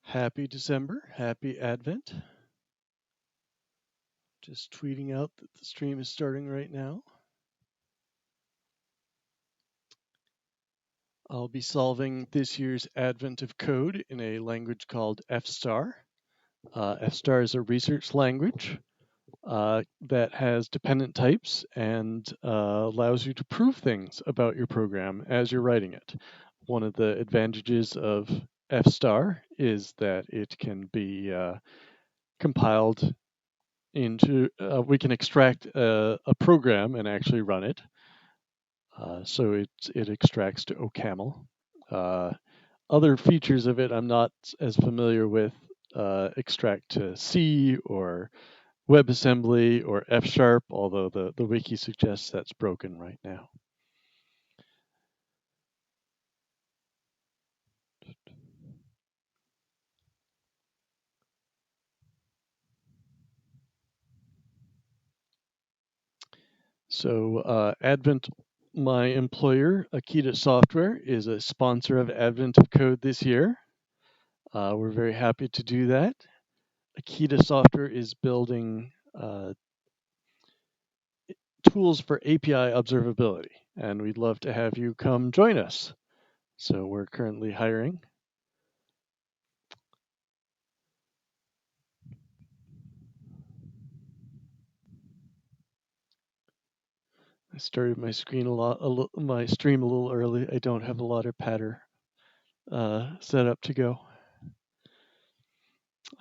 Happy December, happy Advent. Just tweeting out that the stream is starting right now. I'll be solving this year's Advent of code in a language called FStar. FStar is a research language that has dependent types and allows you to prove things about your program as you're writing it. One of the advantages of FStar is that it can be compiled into we can extract a program and actually run it. So it extracts to OCaml. Other features of it I'm not as familiar with. Extract to C or WebAssembly or F Sharp, although the wiki suggests that's broken right now. So Advent, my employer, Akita Software, is a sponsor of Advent of Code this year. We're very happy to do that. Akita Software is building tools for API observability, and we'd love to have you come join us. So we're currently hiring. I started my stream a little early. I don't have a lot of patter set up to go.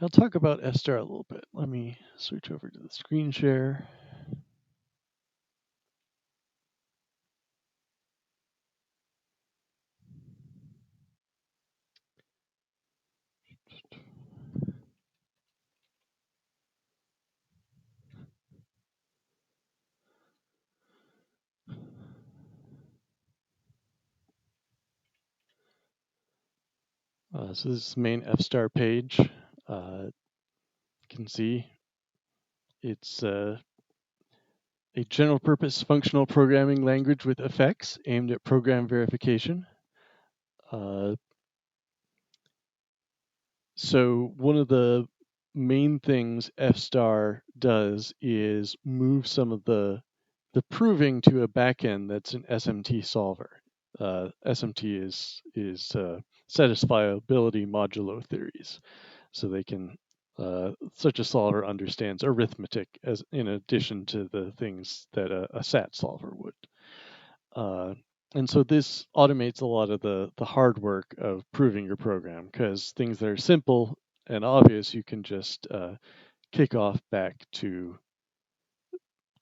I'll talk about FStar a little bit. Let me switch over to the screen share. So this is the main FStar page. You can see it's a general purpose functional programming language with effects aimed at program verification. So one of the main things FStar does is move some of the proving to a backend that's an SMT solver. SMT is satisfiability modulo theories, so they can such a solver understands arithmetic as in addition to the things that a SAT solver would. And so this automates a lot of the hard work of proving your program, because things that are simple and obvious you can just kick off back to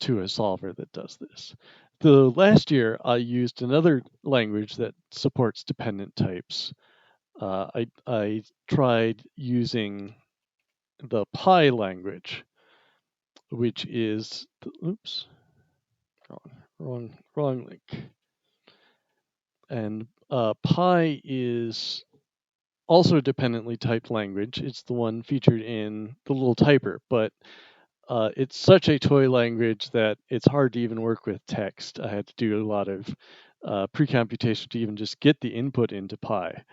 a solver that does this. The last year I used another language that supports dependent types. I tried using the Pi language, which is oops, wrong link. And Pi is also a dependently typed language. It's the one featured in the little typer, but it's such a toy language that it's hard to even work with text. I had to do a lot of pre-computation to even just get the input into Pi.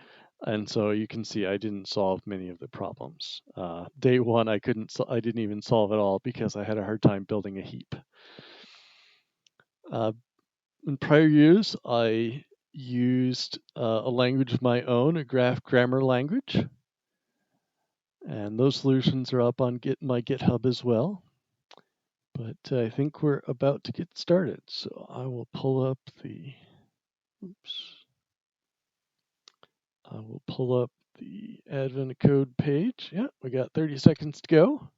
And so you can see I didn't solve many of the problems. Day one, I didn't even solve it all because I had a hard time building a heap. In prior years, I used a language of my own, a graph grammar language. And those solutions are up on my GitHub as well. But I think we're about to get started. So I will pull up the, I will pull up the Advent code page. Yeah, we got 30 seconds to go.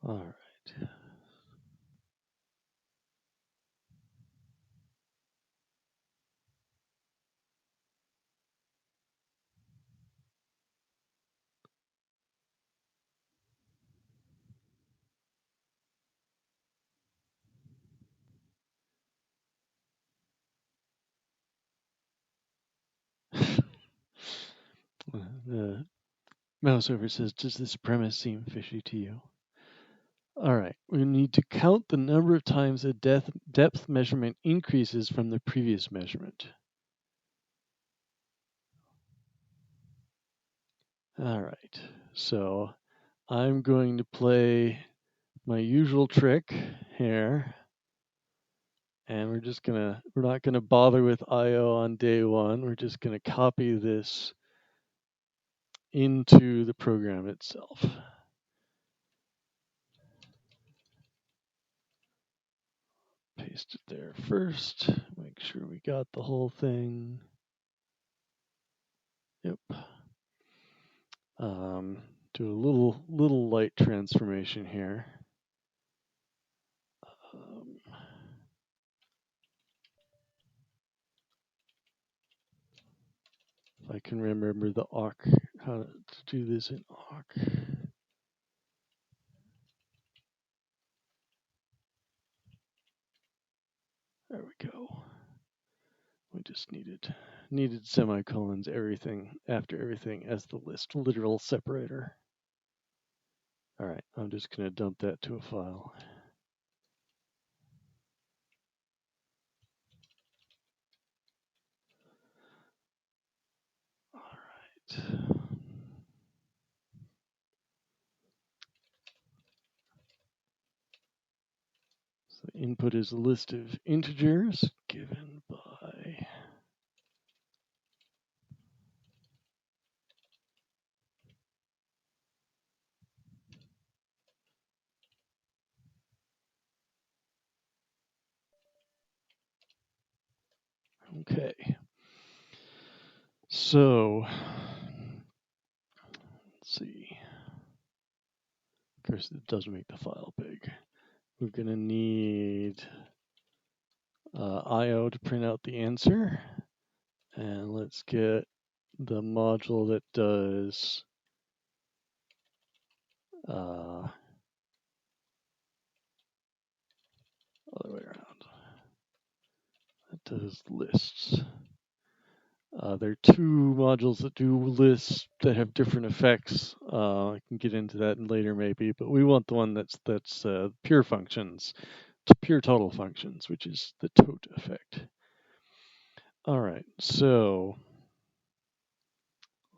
All right. The mouse over says, does this premise seem fishy to you? All right, we need to count the number of times a depth measurement increases from the previous measurement. All right, so I'm going to play my usual trick here, and we're not gonna bother with IO on day one. We're just gonna copy this into the program itself. Paste it there first, make sure we got the whole thing. Yep. Do a little light transformation here. If I can remember the awk, how to do this in awk. There we go. We just needed semicolons after everything as the list literal separator. All right, I'm just going to dump that to a file. All right. So input is a list of integers given by okay. So let's see. Of course, it does make the file big. We're going to need IO to print out the answer. And let's get the module that does other way around. That does lists. There are two modules that do lists that have different effects. I can get into that later maybe, but we want the one that's pure functions, pure total functions, which is the tot effect. All right, so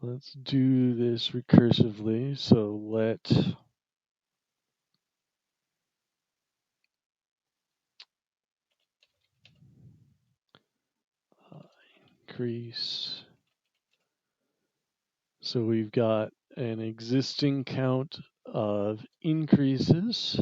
let's do this recursively. So let increase. So we've got an existing count of increases.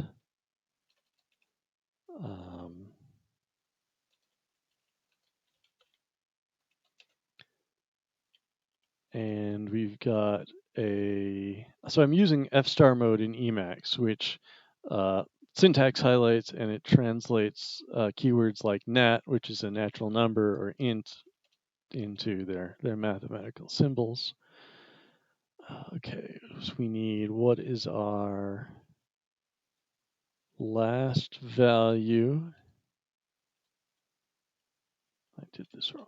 And we've got so I'm using F-star mode in Emacs, which syntax highlights and it translates keywords like nat, which is a natural number, or int into their mathematical symbols. Okay, so we need, what is our last value? I did this wrong.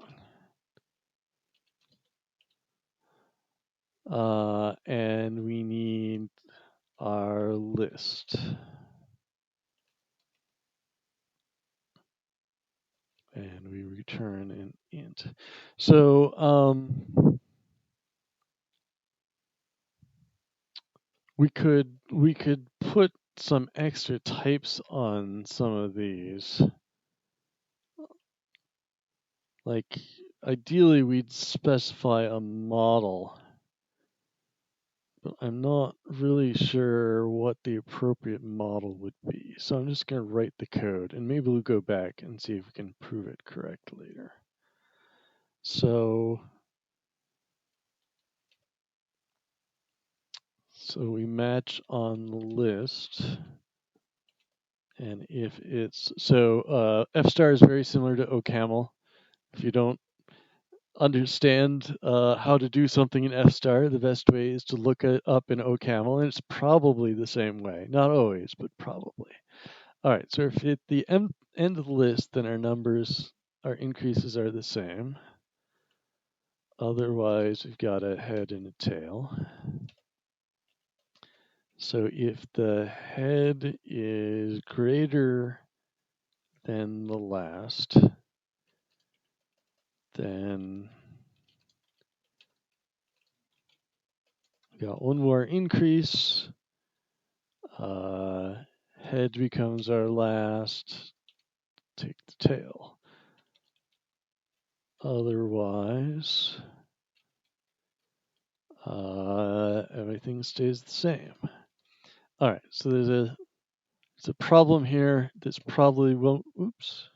And we need our list. And we return an int. So we could put some extra types on some of these. Like ideally we'd specify a model, but I'm not really sure what the appropriate model would be. So I'm just going to write the code, and maybe we'll go back and see if we can prove it correct later. So we match on the list. And if it's so, F star is very similar to OCaml. If you don't understand how to do something in F star, the best way is to look it up in OCaml, and it's probably the same way. Not always, but probably. All right, so if at the end of the list, then our increases are the same. Otherwise, we've got a head and a tail. So if the head is greater than the last, then we got one more increase. Head becomes our last. Take the tail. Otherwise, everything stays the same. All right, so there's a problem here. This probably won't. Oops.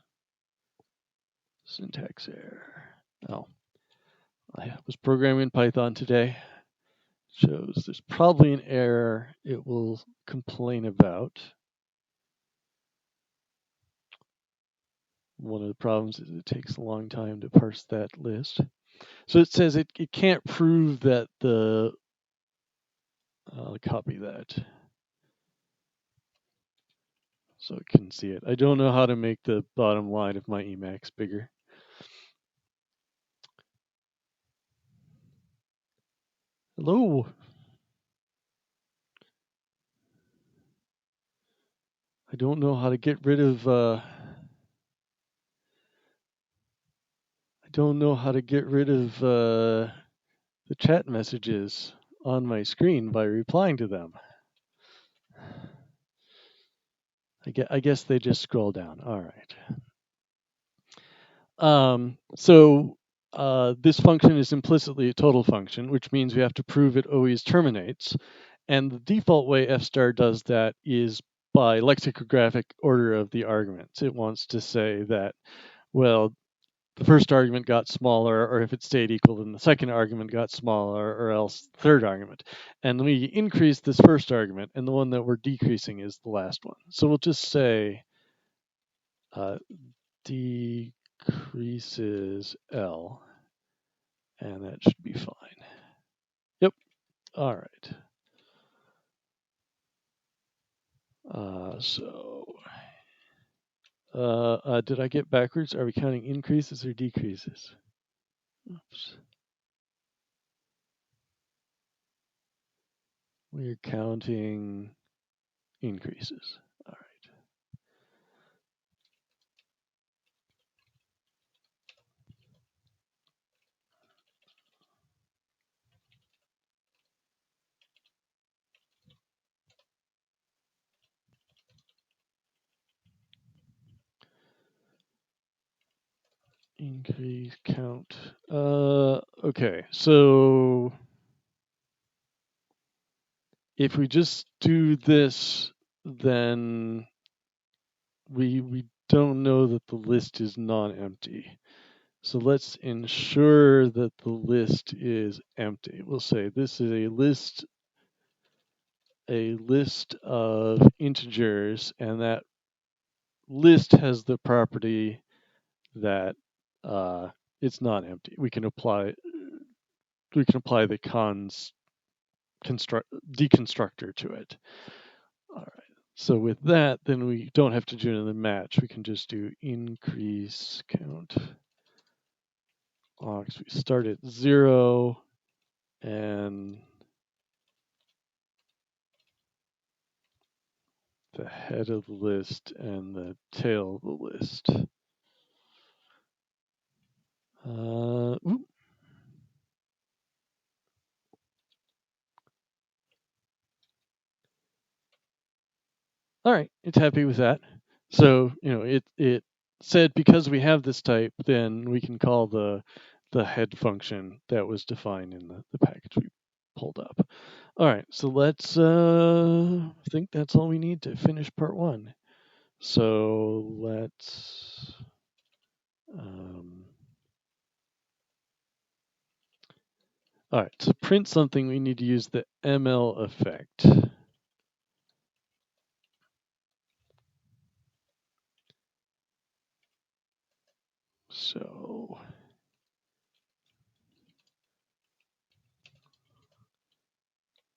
Syntax error. Oh, I was programming in Python today. Shows there's probably an error it will complain about. One of the problems is it takes a long time to parse that list. So it says it can't prove that the, I'll copy that so it can see it. I don't know how to make the bottom line of my Emacs bigger. Hello. I don't know how to get rid of, I don't know how to get rid of the chat messages on my screen by replying to them. I guess they just scroll down. All right. So this function is implicitly a total function, which means we have to prove it always terminates. And the default way F star does that is by lexicographic order of the arguments. It wants to say that, well, the first argument got smaller, or if it stayed equal, then the second argument got smaller, or else the third argument. And we increase this first argument, and the one that we're decreasing is the last one. So we'll just say decreases L, and that should be fine. Yep. All right. Did I get backwards? Are we counting increases or decreases? Oops. We're counting increases. All right. Increase count. Okay, so if we just do this, then we don't know that the list is non-empty. So let's ensure that the list is empty. We'll say this is a list of integers, and that list has the property that it's not empty. We can apply the deconstructor to it. All right. So with that, then we don't have to do another match. We can just do increase count. We start at 0 and the head of the list and the tail of the list. All right, it's happy with that. So it said because we have this type, then we can call the head function that was defined in the package we pulled up. All right, so let's I think that's all we need to finish part 1. So let's all right, to print something, we need to use the ML effect. The ML effect So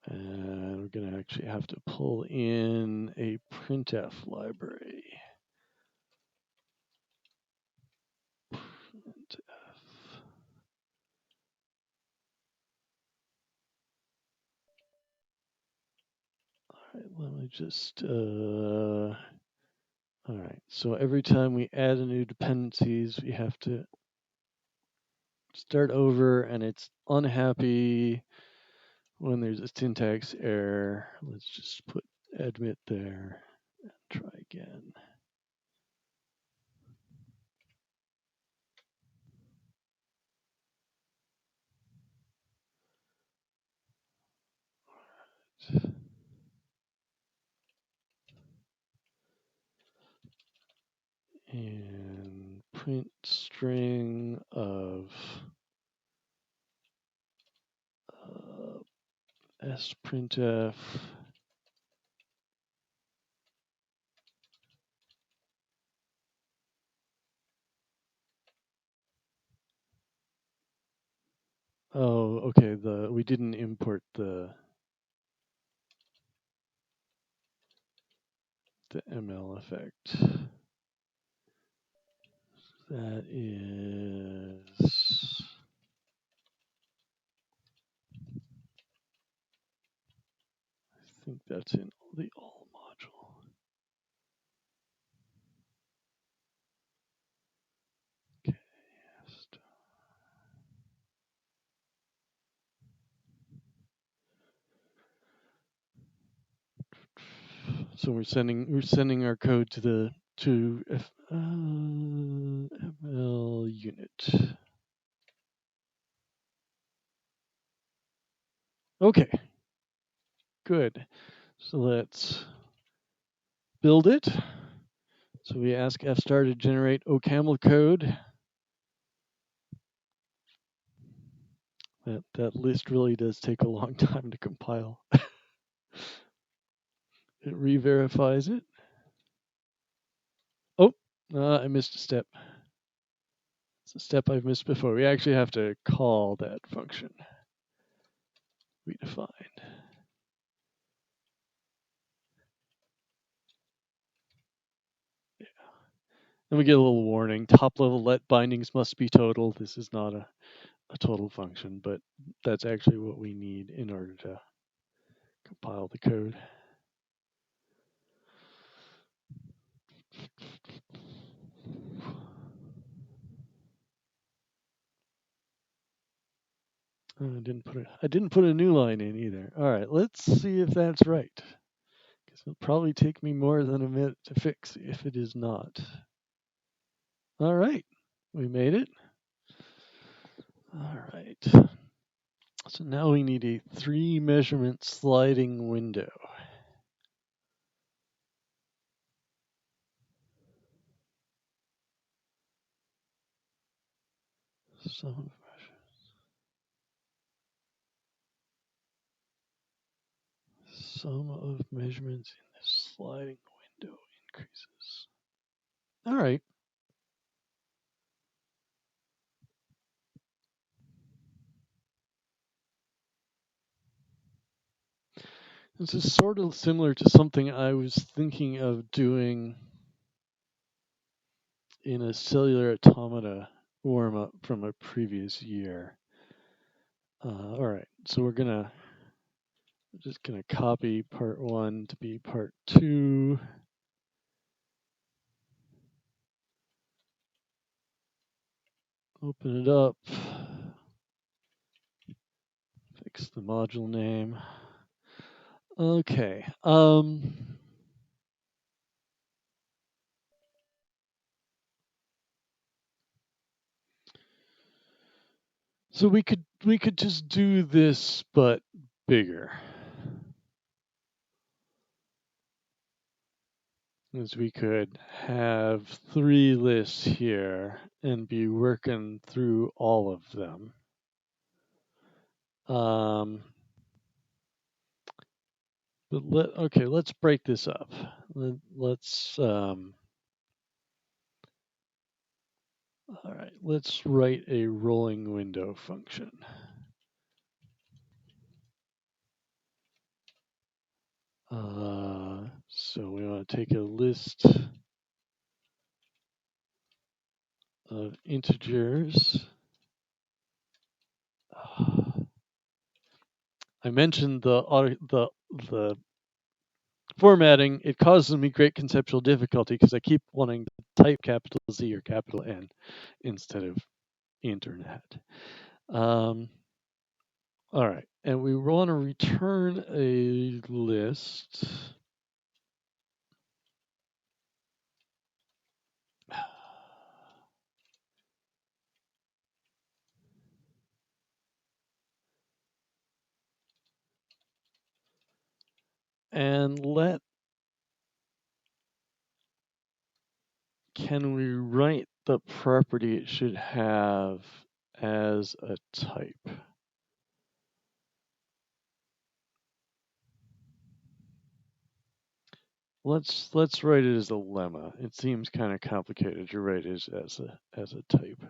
and we're going to actually have to pull in a printf library. Printf. All right, let me just, all right, so every time we add a new dependencies, we have to start over, and it's unhappy when there's a syntax error. Let's just put admit there and try again. And print string of sprintf oh, okay, we didn't import the ML effect. That is, I think that's in the all module. Okay. So we're sending our code to ML unit. Okay, good. So let's build it. So we ask fstar to generate OCaml code. That list really does take a long time to compile. It re-verifies it. Oh, I missed a step. It's a step I've missed before. We actually have to call that function we defined. Yeah. And we get a little warning. Top level let bindings must be total. This is not a total function, but that's actually what we need in order to compile the code. I didn't put a new line in either. All right, let's see if that's right. Because it'll probably take me more than a minute to fix if it is not. All right, we made it. All right. So now we need a 3 measurement sliding window. Sum of measurements in this sliding window increases. All right. This is sort of similar to something I was thinking of doing in a cellular automata warm-up from a previous year. All right, so we're just gonna copy part 1 to be part 2. Open it up. Fix the module name. Okay. So we could just do this, but bigger. As we could have 3 lists here and be working through all of them. But let's break this up. Let's All right, let's write a rolling window function. So we want to take a list of integers. I mentioned the formatting. It causes me great conceptual difficulty because I keep wanting to type capital Z or capital N instead of internet. All right, and we want to return a list. And can we write the property it should have as a type? Let's write it as a lemma. It seems kind of complicated to write it as a type.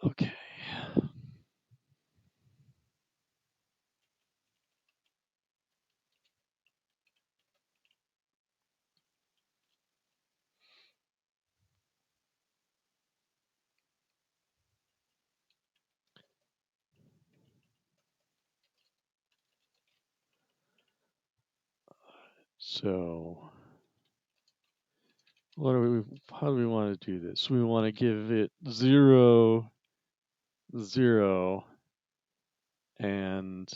Okay. So how do we want to do this? We want to give it 0, 0, and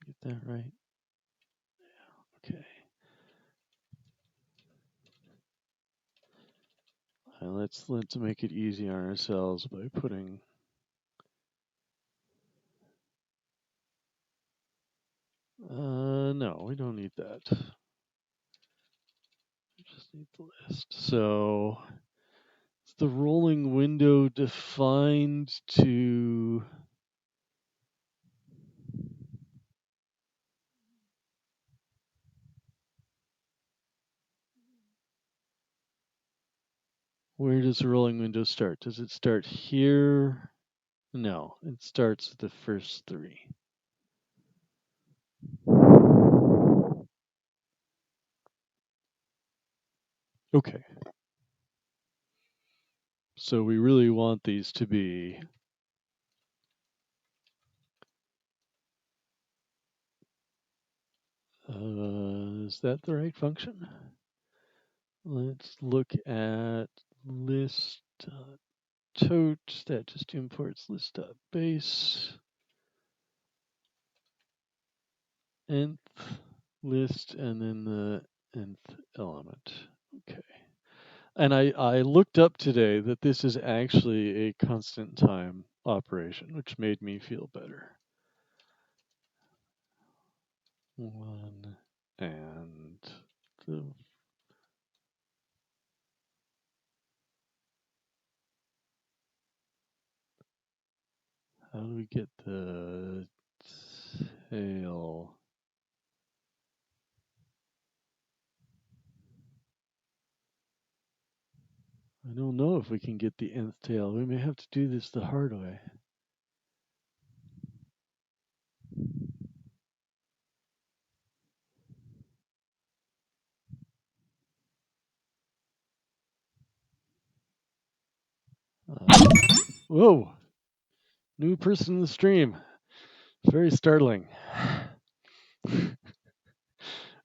get that right? Okay. Let's make it easy on ourselves by putting no, we don't need that. We just need the list. So is the rolling window defined to where does the rolling window start? Does it start here? No, it starts at the first 3. Okay. So we really want these to be is that the right function? Let's look at list.tote. That just imports list.base. Nth list and then the nth element. Okay. And I looked up today that this is actually a constant time operation, which made me feel better. 1 and the how do we get the tail? I don't know if we can get the nth tail. We may have to do this the hard way. Whoa! New person in the stream. Very startling.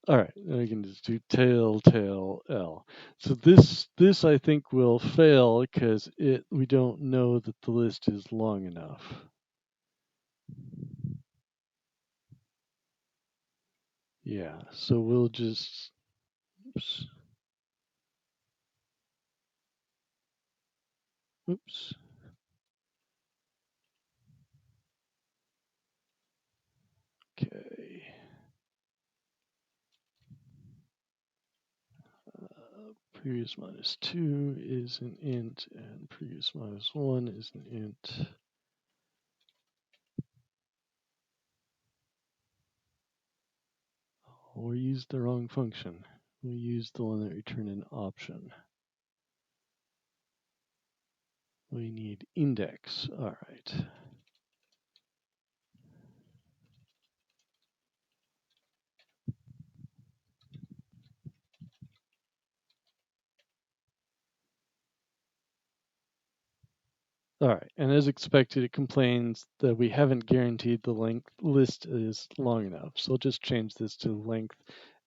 All right, I can just do tail, tail, L. So this I think will fail because we don't know that the list is long enough. Yeah, so we'll just, oops, oops. Okay. Previous minus 2 is an int, and previous minus 1 is an int. Oh, we used the wrong function. We used the one that returned an option. We need index. All right. All right, and as expected, it complains that we haven't guaranteed the length list is long enough. So I'll just change this to length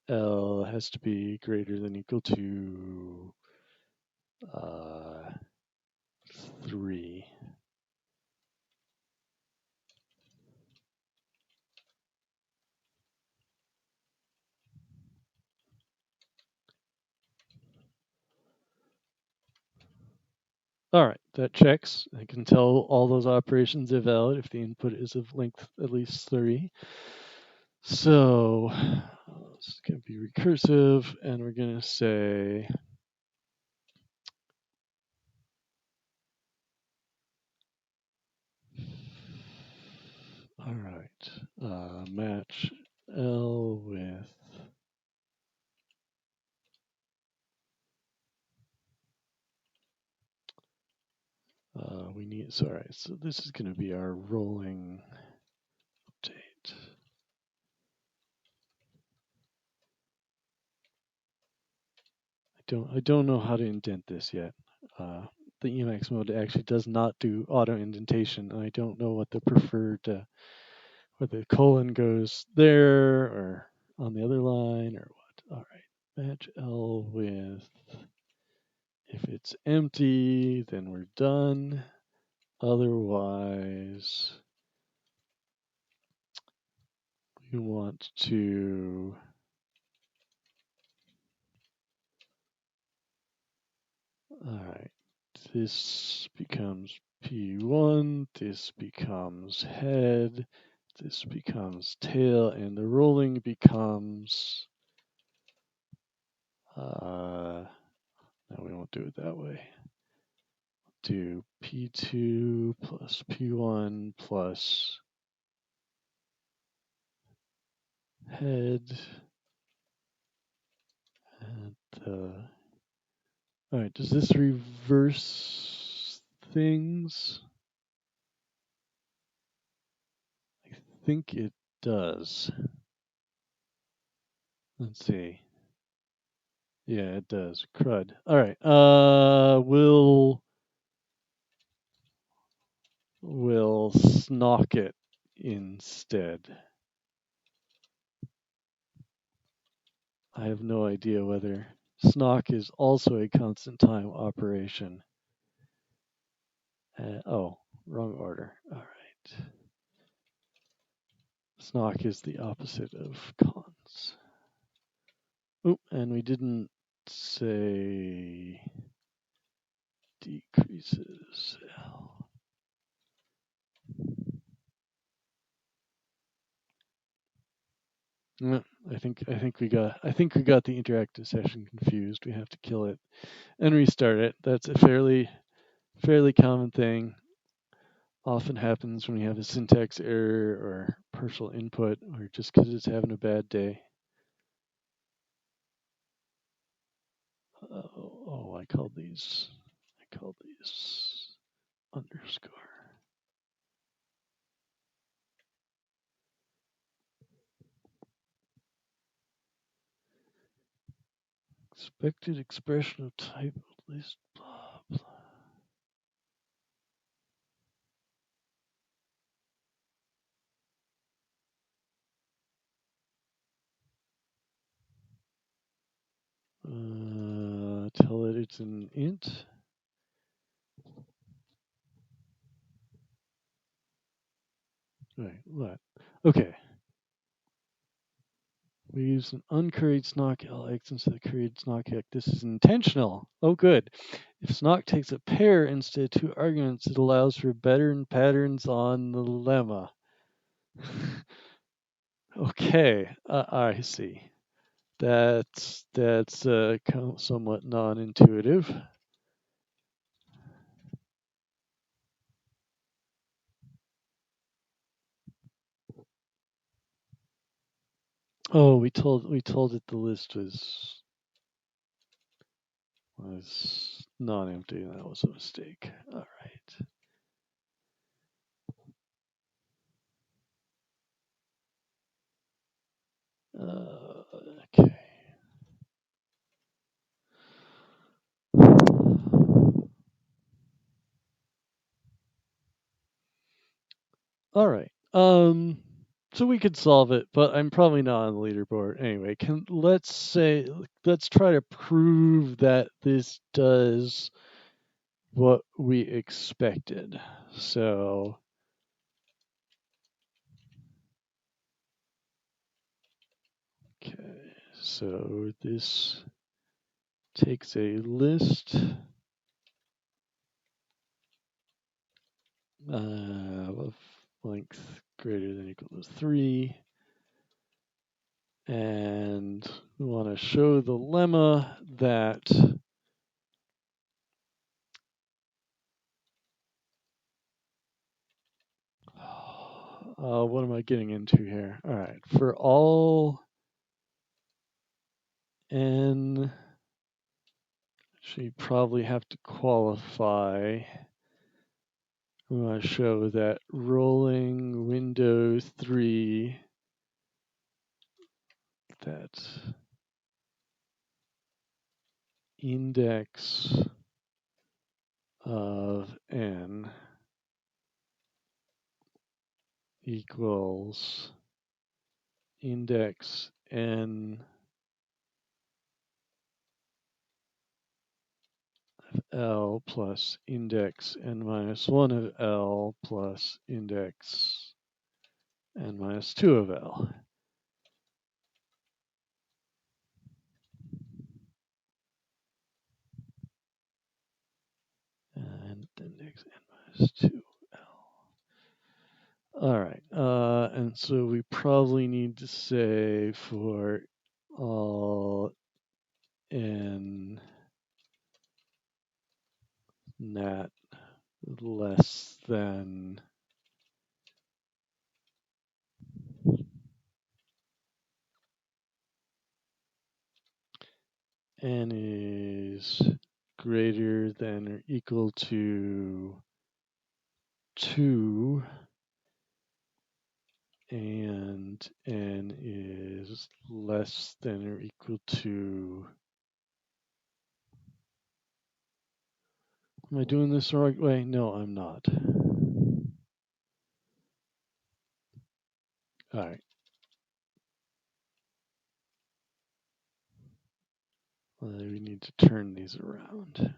L has to be greater than equal to 3. All right, that checks. I can tell all those operations are valid if the input is of length at least 3. So it's going to be recursive, and we're going to say all right, match L with we need, sorry, so this is going to be our rolling update. I don't know how to indent this yet. The Emacs mode actually does not do auto indentation, and I don't know what the preferred, whether the colon goes there or on the other line or what. All right, match L with, if it's empty, then we're done. Otherwise, we want to all right, this becomes P1, this becomes head, this becomes tail, and the rolling becomes, no, we won't do it that way. Do P2 plus P1 plus head, and all right, does this reverse things? I think it does. Let's see. Yeah, it does. Crud. All right. We'll snock it instead. I have no idea whether snock is also a constant time operation. Oh, wrong order. All right. Snock is the opposite of cons. Oh, and we didn't say decreases L. I think we got the interactive session confused. We have to kill it and restart it. That's a fairly common thing. Often happens when you have a syntax error or partial input, or just because it's having a bad day. I called these underscore. Expected expression of type list, blah, blah. Tell it it's an int. Right, what? Okay. We use an uncurried snock LX instead of curried snock X. This is intentional. Oh, good. If snock takes a pair instead of 2 arguments, it allows for better patterns on the lemma. Okay, I see. That's somewhat non-intuitive. Oh, we told it the list was non-empty. That was a mistake. All right. Okay. All right. So we could solve it, but I'm probably not on the leaderboard. Anyway, let's try to prove that this does what we expected. So okay. So this takes a list of length greater than or equal to 3. And we want to show the lemma that what am I getting into here? All right, for all n, actually probably have to qualify. We want to show that rolling window 3, that index of n equals index n of L plus index n minus 1 of L plus index n minus 2 of L. And index n minus 2 L. All right, and so we probably need to say for all n nat less than n is greater than or equal to 2 and n is less than or equal to, am I doing this the right way? No, I'm not. All right. Well, we need to turn these around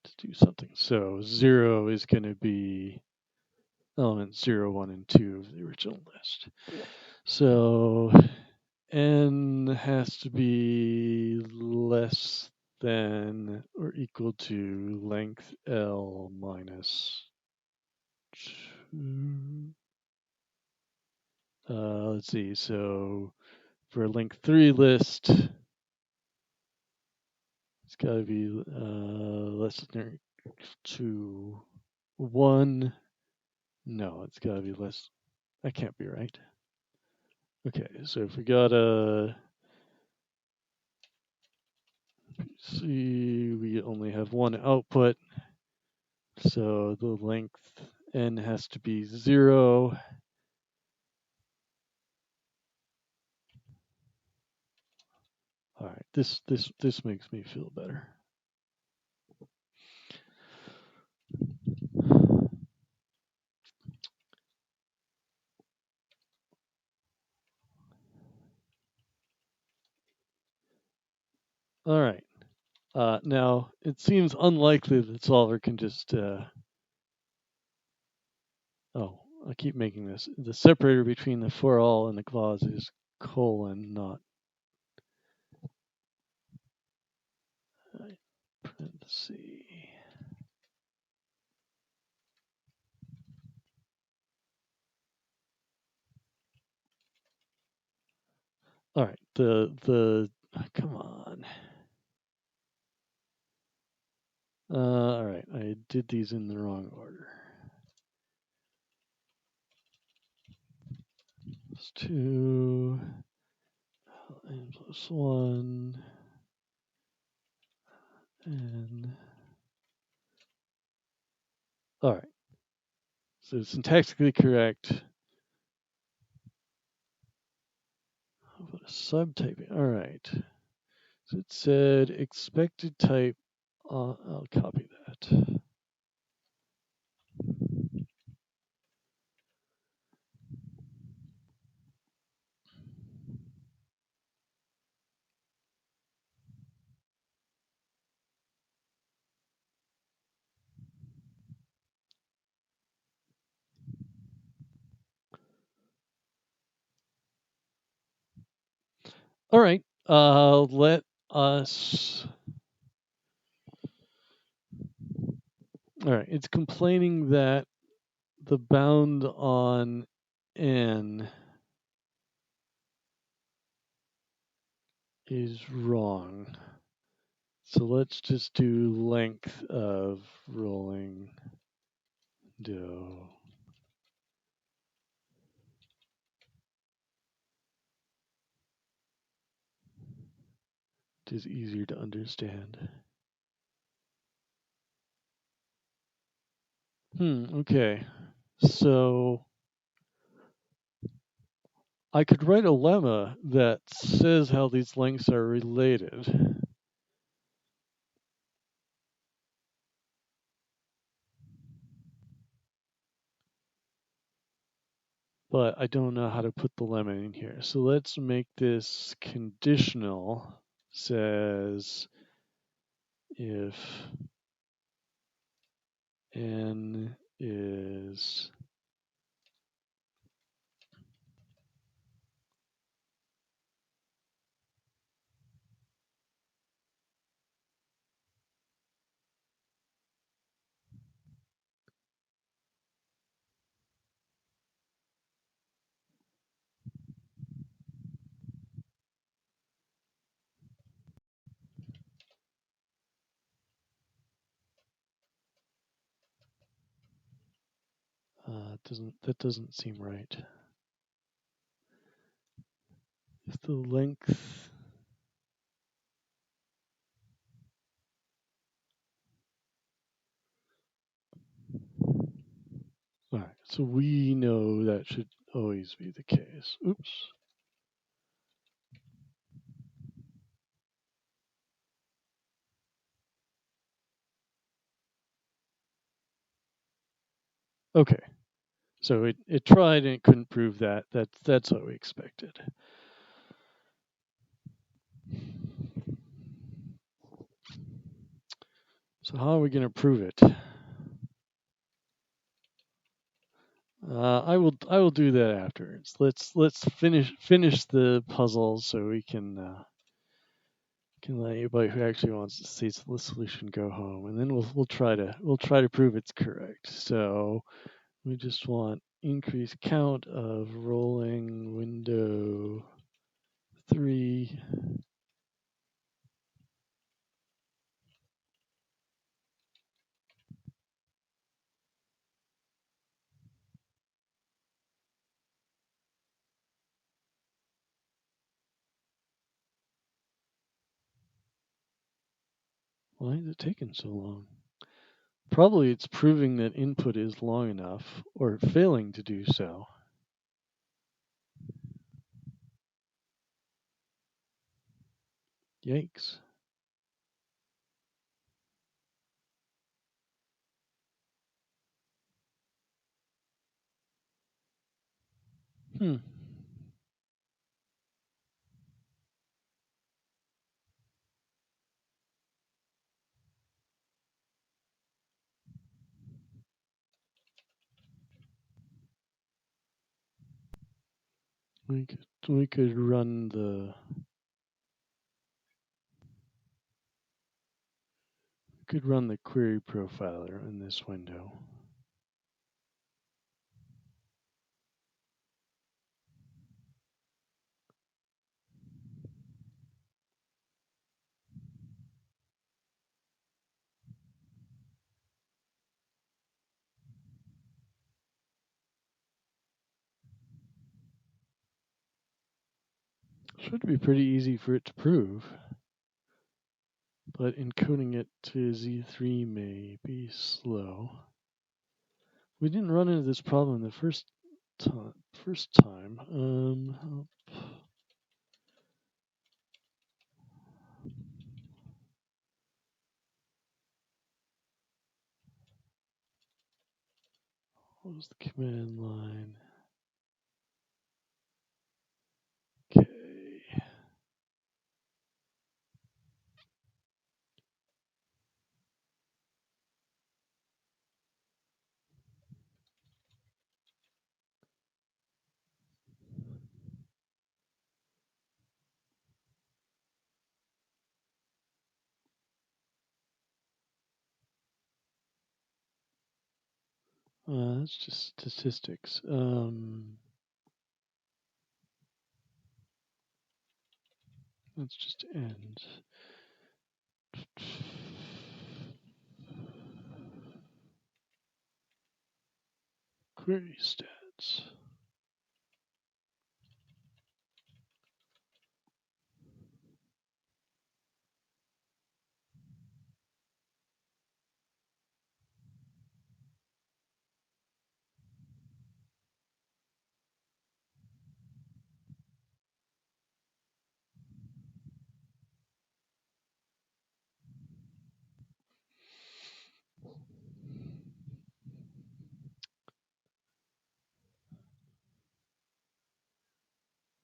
to do something. So 0 is going to be elements 0, 1, and 2 of the original list. So n has to be less than or equal to length L minus 2. Let's see, so for length 3 list, it's got to be less than or equal to 1. No, it's got to be less. That can't be right. Okay, so if we got a see, we only have one output, so the length n has to be 0. All right, this makes me feel better. All right. Now it seems unlikely that solver can just. Oh, I keep making this. The separator between the for all and the clause is colon, not parenthesis. All right, come on. All right, I did these in the wrong order. Plus 2 n plus 1 n. All right. So syntactically correct. How about a subtyping? All right. So it said expected type. I'll copy that. All right. Let us. All right. It's complaining that the bound on n is wrong. So let's just do length of rolling window. It is easier to understand. Okay. So I could write a lemma that says how these lengths are related. But I don't know how to put the lemma in here. So let's make this conditional. Says if n is that doesn't seem right. If the length all right, so we know that should always be the case. Oops. Okay. So it tried and it couldn't prove that. That's what we expected. So how are we going to prove it? I will do that afterwards. Let's finish the puzzle so we can let anybody who actually wants to see the solution go home, and then we'll try to prove it's correct. So we just want increase count of rolling window 3. Why is it taking so long? Probably it's proving that input is long enough, or failing to do so. Yikes. Hmm. We could run the query profiler in this window. Should be pretty easy for it to prove, but encoding it to Z3 may be slow. We didn't run into this problem the first time. What was the command line? Okay. That's just statistics. Let's just end. Query stats.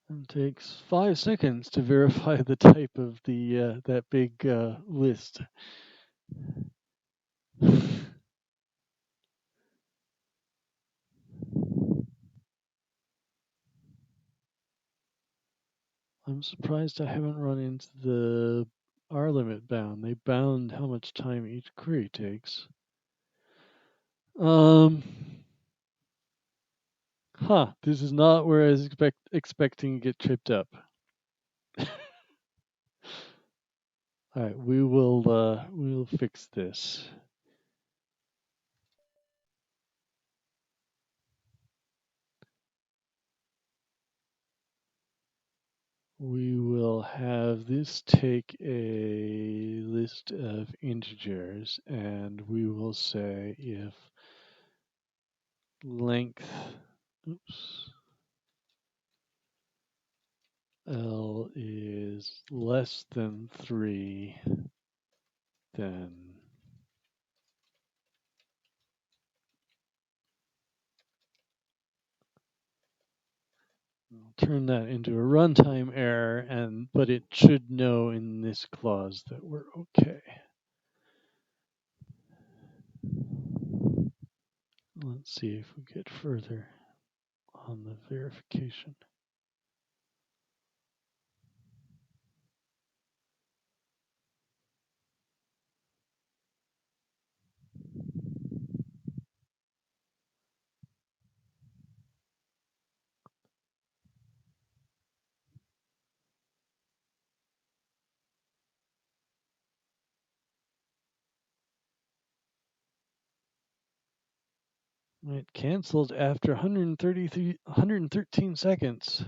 It takes 5 seconds to verify the type of the that big list. I'm surprised I haven't run into the R limit bound. They bound how much time each query takes. This is not where I was expecting to get tripped up. All right, we'll fix this. We will have this take a list of integers, and we will say if length, L is less than 3, then we'll turn that into a runtime error, but it should know in this clause that we're okay. Let's see if we get further on the verification. It canceled after 113 seconds.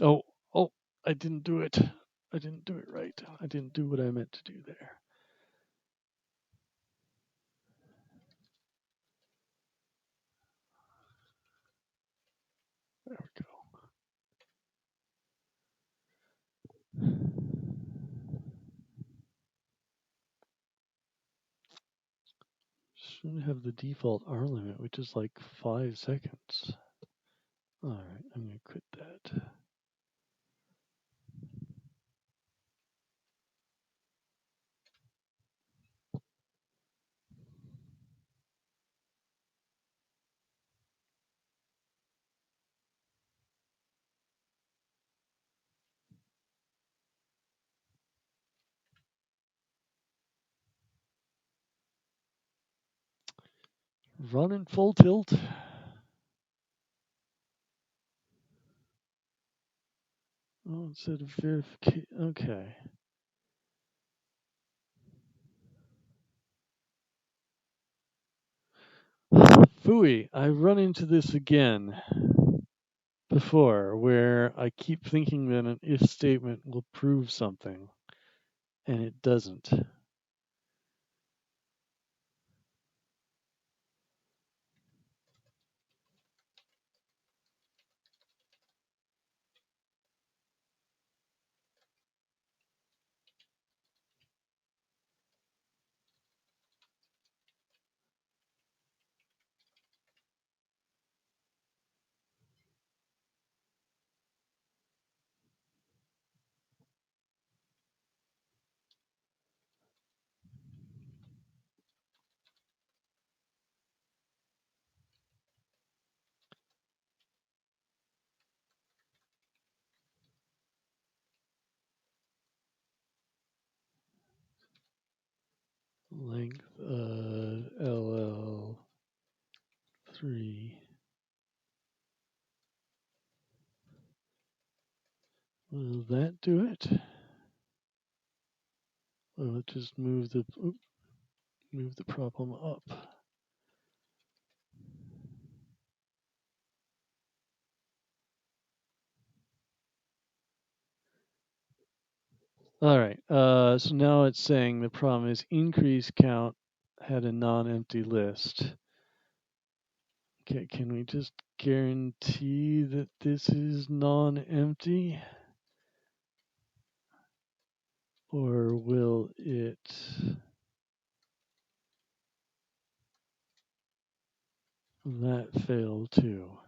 Oh, I didn't do it. I didn't do it right. I didn't do what I meant to do there. There we go. Should have the default R limit, which is like 5 seconds. All right, I'm going to quit that. Run in full tilt. Oh, it said verification. Okay. Phooey, I run into this again. before, where I keep thinking that an if statement will prove something, and it doesn't. Length of LL3. Will that do it? Will it just move the problem up? All right. So now it's saying the problem is increase count had a non-empty list. Okay, can we just guarantee that this is non-empty? Or will it that fail too?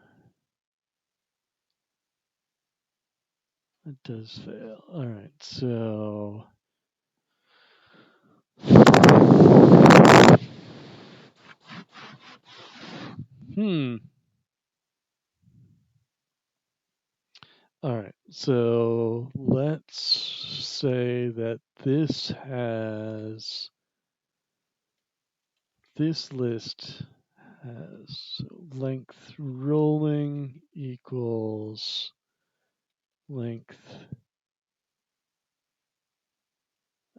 It does fail. All right, so all right, so let's say that this list has length rolling equals length.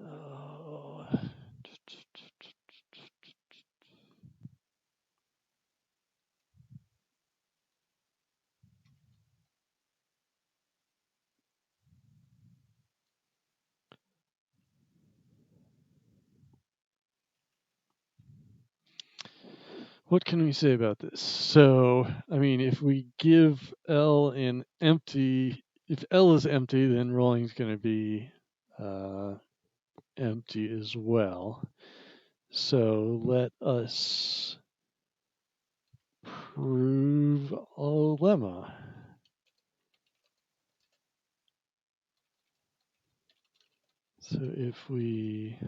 Oh. What can we say about this? So, I mean, if we give L an empty, if L is empty, then rolling is going to be empty as well. So let us prove a lemma. So if we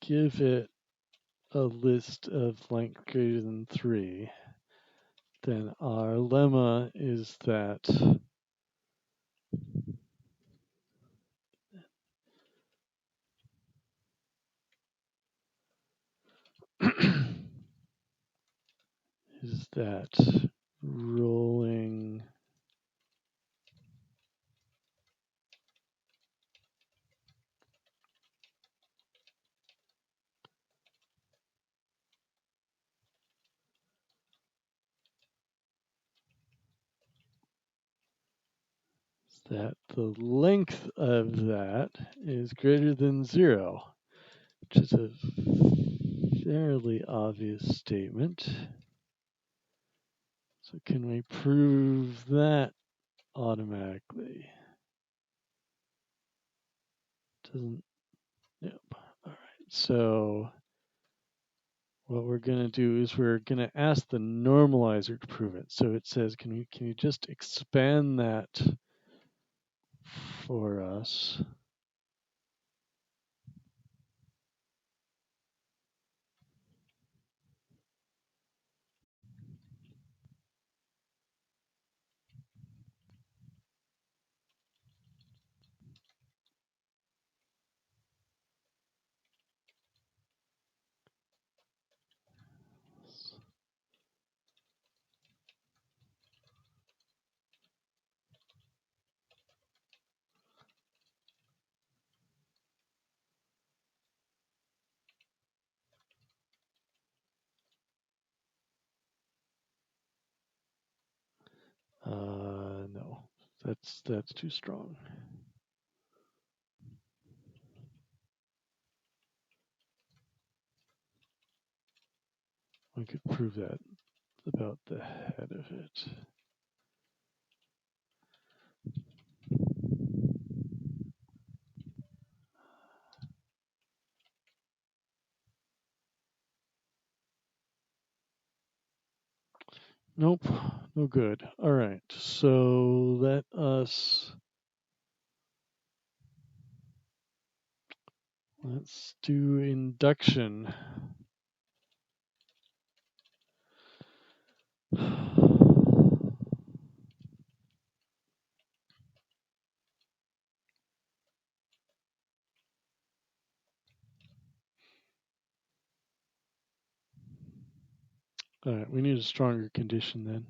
give it a list of length greater than 3, then our lemma is that rolling that the length of that is greater than 0, which is a fairly obvious statement. So can we prove that automatically? Doesn't, yep. All right, so what we're going to do is we're going to ask the normalizer to prove it. So it says, can you just expand that for us? No, that's too strong. I could prove that about the head of it. Nope, no good. All right, so let us, let's do induction. All right, we need a stronger condition then.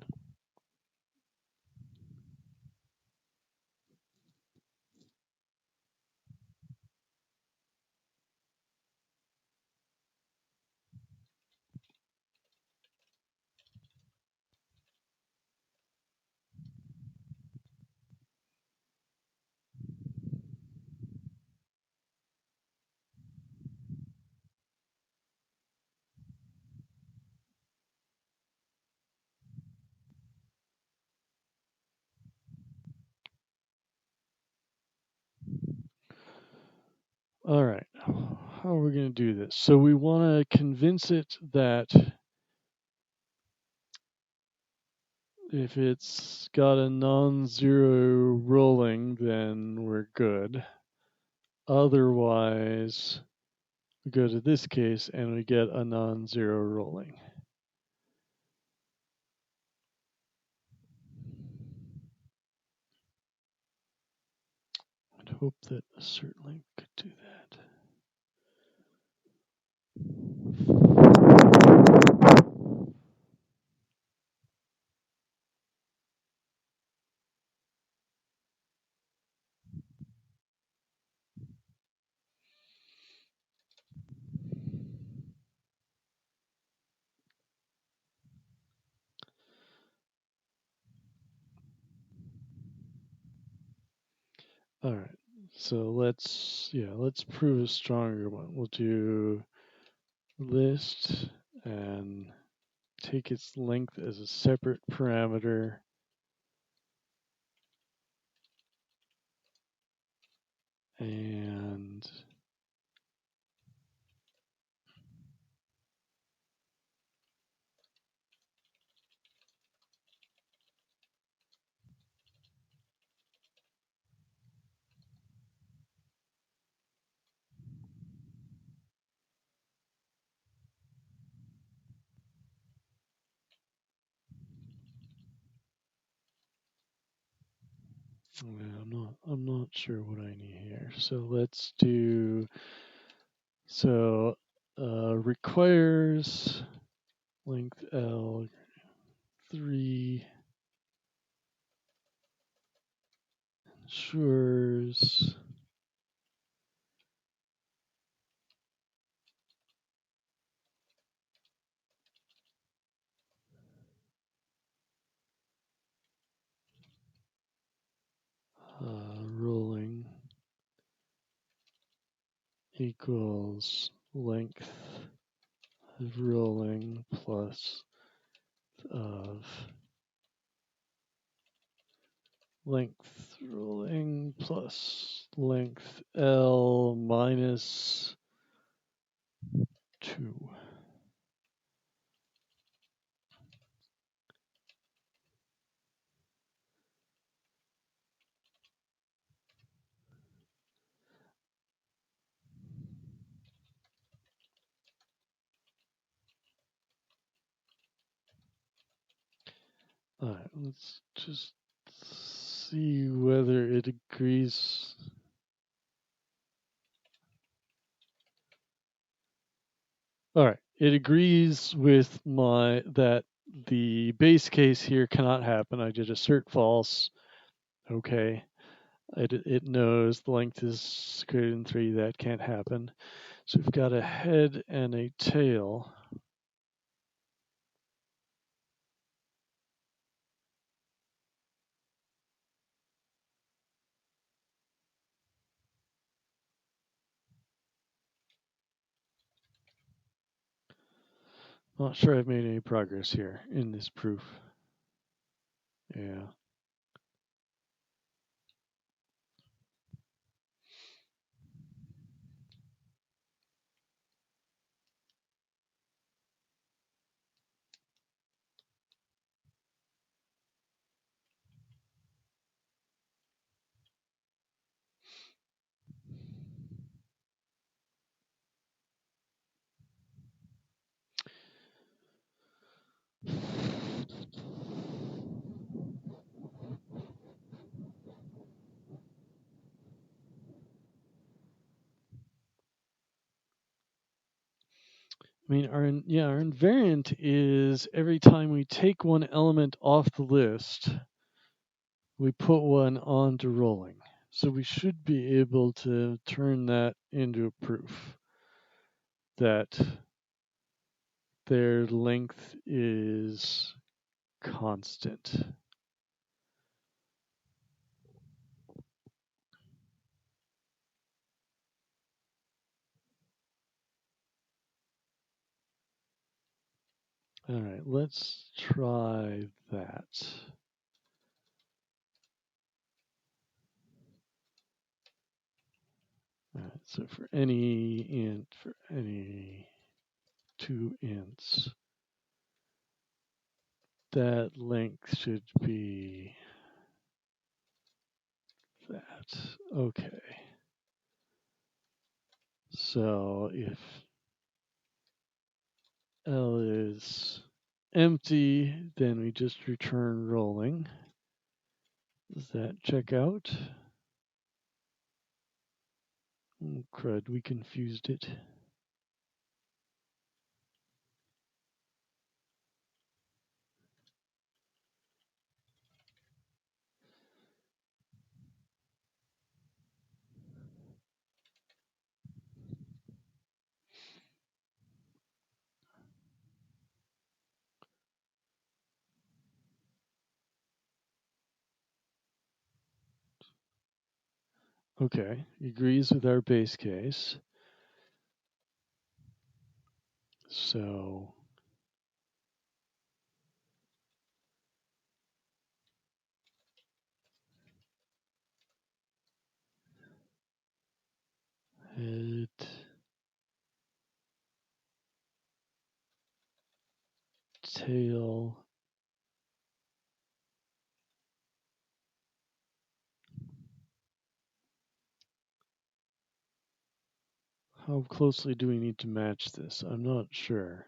All right, how are we going to do this? So we want to convince it that if it's got a non-zero rolling, then we're good. Otherwise, we go to this case and we get a non-zero rolling. I'd hope that a cert link could do that. All right, so let's prove a stronger one. We'll do list and take its length as a separate parameter. And I'm not sure what I need here. So let's do, requires length L 3, ensures rolling equals length of rolling plus of length rolling plus length L minus 2. All right, let's just see whether it agrees. All right, it agrees with my that the base case here cannot happen. I did assert false. Okay, it knows the length is greater than 3. That can't happen. So we've got a head and a tail. Not sure I've made any progress here in this proof. Yeah. I mean, our invariant is every time we take one element off the list, we put one onto rolling. So we should be able to turn that into a proof that their length is constant. All right, let's try that. All right, so for any int, for any two ints, that length should be that. Okay. So if L is empty, then we just return rolling. Does that check out? Oh, crud, we confused it. Okay, agrees with our base case. So head, tail, how closely do we need to match this? I'm not sure.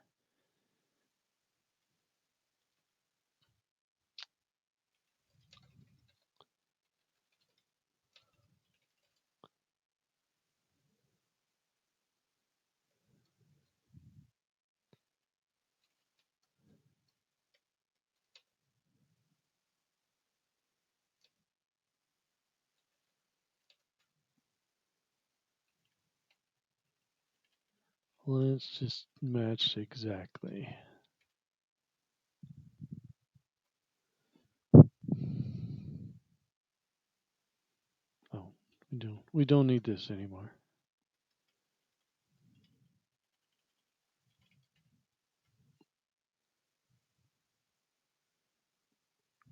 Let's just match exactly. Oh, we don't need this anymore.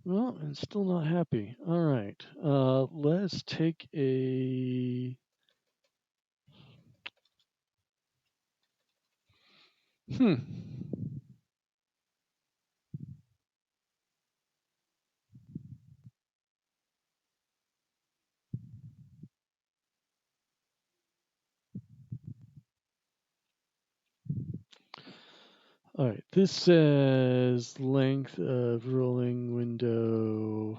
Well, I'm still not happy. All right, let's take a. Hmm. All right, this says length of rolling window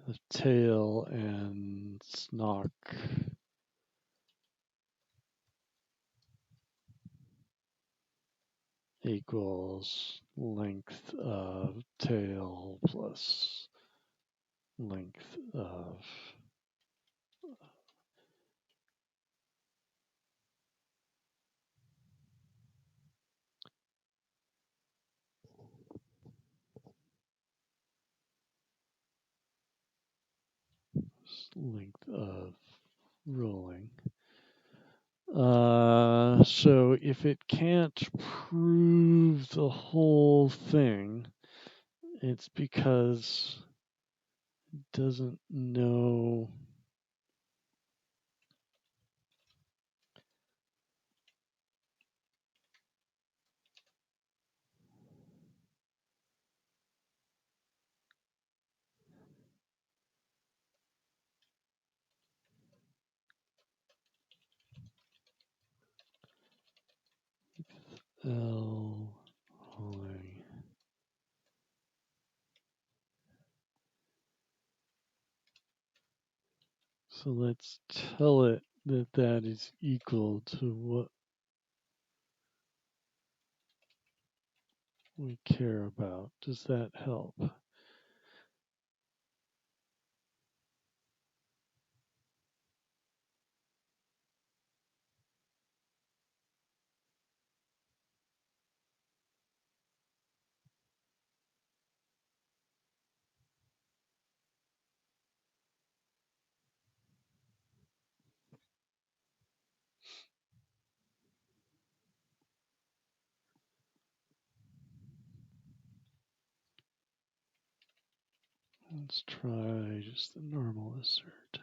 of tail and snock equals length of tail plus length of length of rolling. So if it can't prove the whole thing, it's because it doesn't know. L. So let's tell it that that is equal to what we care about. Does that help? Let's try just the normal assert.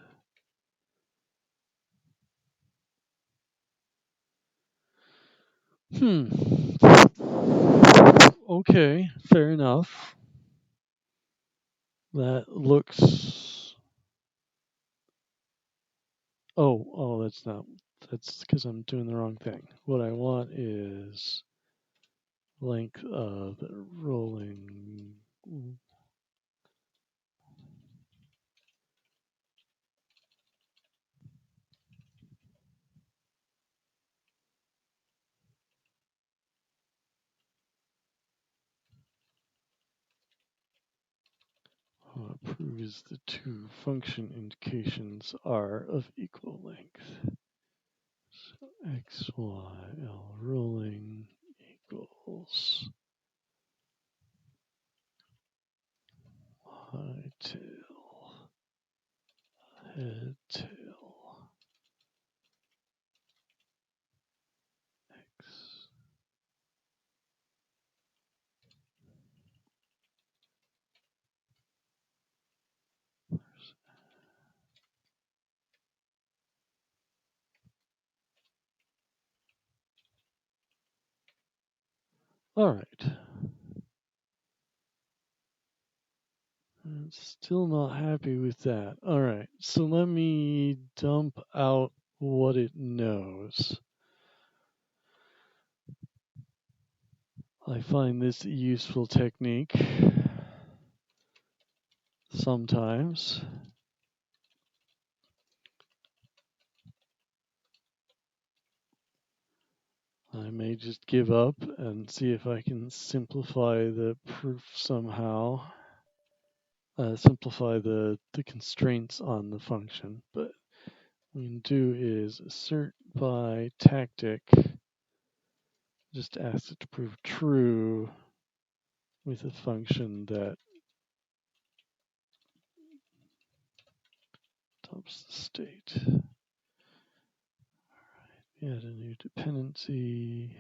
Okay, fair enough. That looks. Oh, that's not. That's because I'm doing the wrong thing. What I want is length of rolling. Proves the two function indications are of equal length. So x, y, l rolling equals y tail, head tail, x. All right. I'm still not happy with that. All right. So let me dump out what it knows. I find this a useful technique sometimes. I may just give up and see if I can simplify the proof somehow. Simplify the constraints on the function. But what we can do is assert by tactic. Just ask it to prove true with a function that dumps the state. Add a new dependency.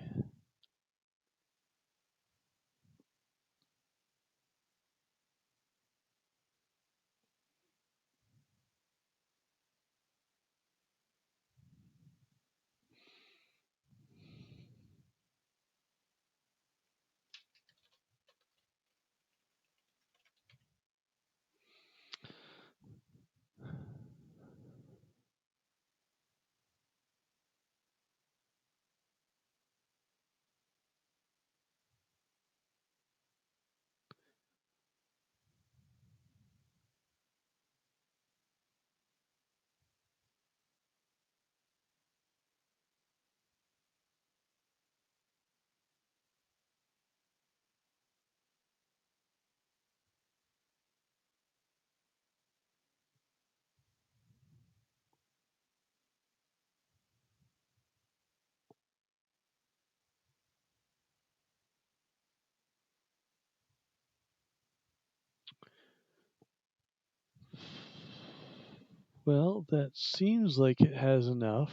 Well, that seems like it has enough.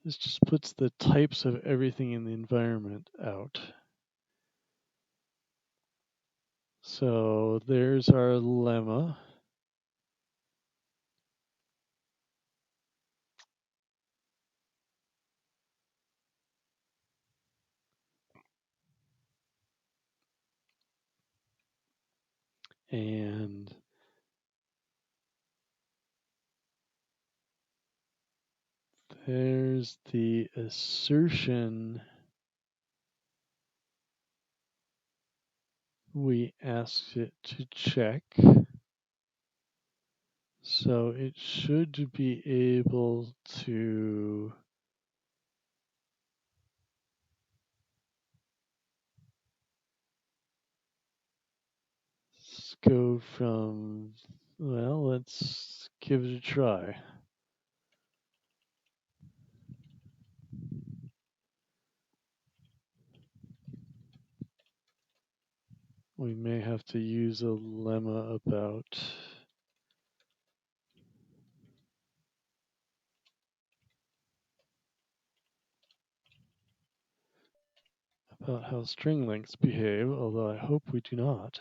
This just puts the types of everything in the environment out. So there's our lemma. And there's the assertion we asked it to check. So it should be able to go from, well, let's give it a try. We may have to use a lemma about how string lengths behave, although I hope we do not.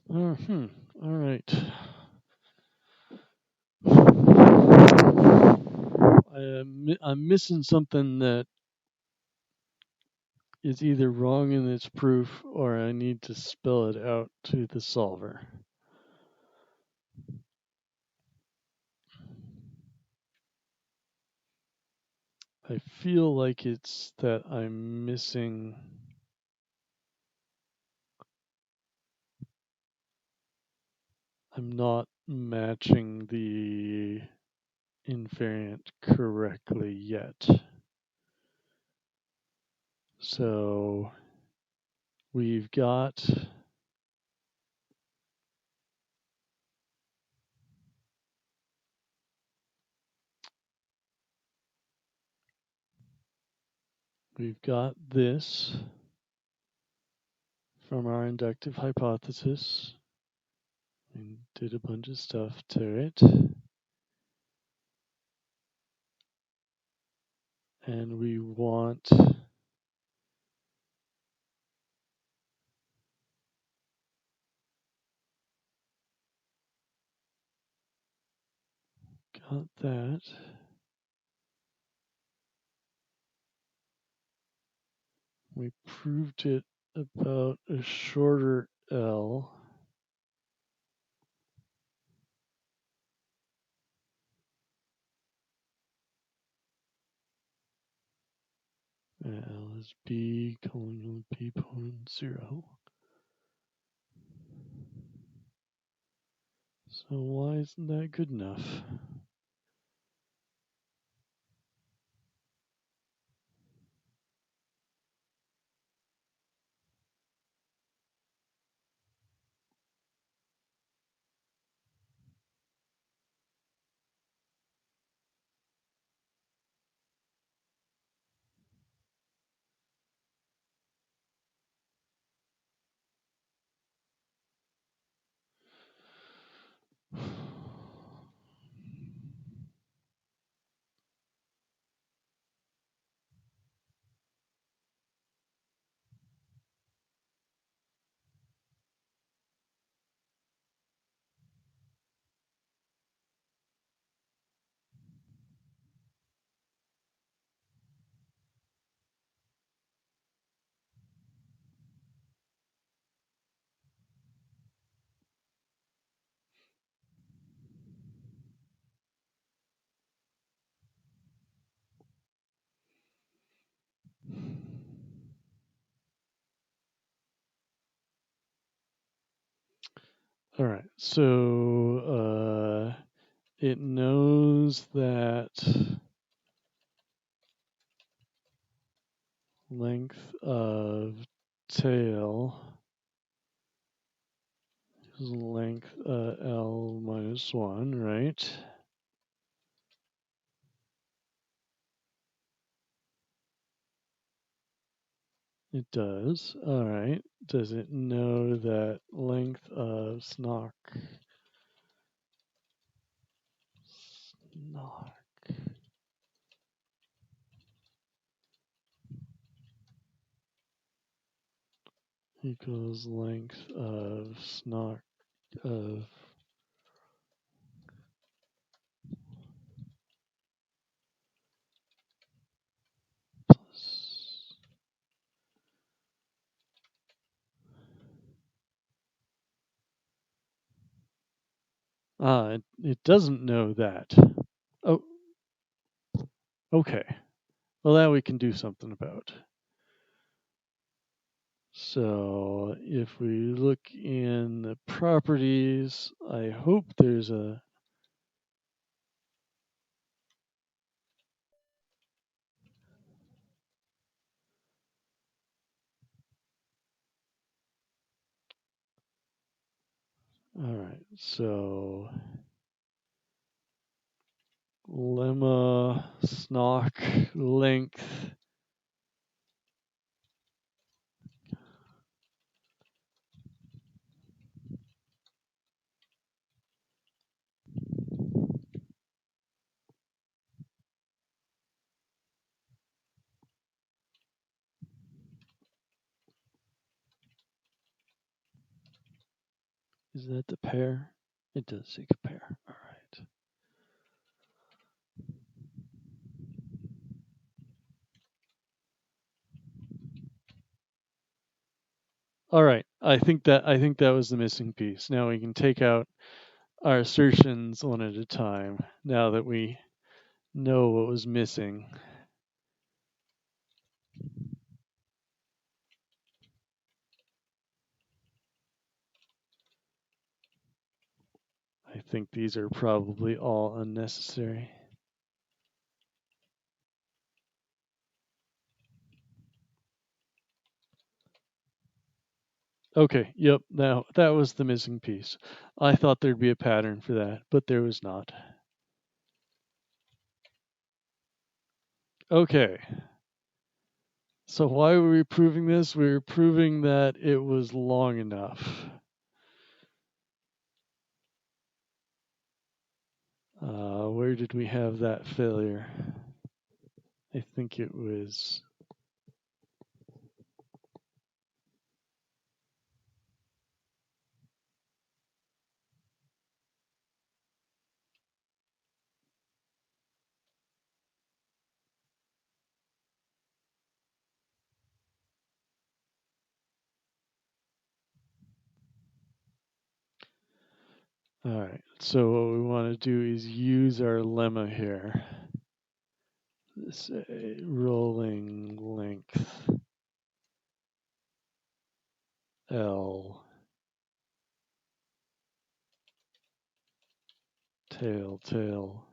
All right. I'm missing something that is either wrong in its proof or I need to spell it out to the solver. I feel like it's that I'm missing I'm not matching the invariant correctly yet. So we've got this from our inductive hypothesis. We did a bunch of stuff to it. And we want got that. We proved it about a shorter L. L is B colon B point 0. So why isn't that good enough? All right, so it knows that length of tail is length L minus 1, right? It does. All right. Does it know that length of snock equals length of snock of plus. It doesn't know that. Oh, okay. Well, that we can do something about. So if we look in the properties, I hope there's a all right. So lemma snock length is that the pair? It does take a pair. All right. All right. I think that was the missing piece. Now we can take out our assertions one at a time. Now that we know what was missing. I think these are probably all unnecessary. Okay, yep, now that was the missing piece. I thought there'd be a pattern for that, but there was not. Okay. So why were we proving this? We were proving that it was long enough. Where did we have that failure? I think it was. All right, so what we want to do is use our lemma here. Say rolling length L tail tail.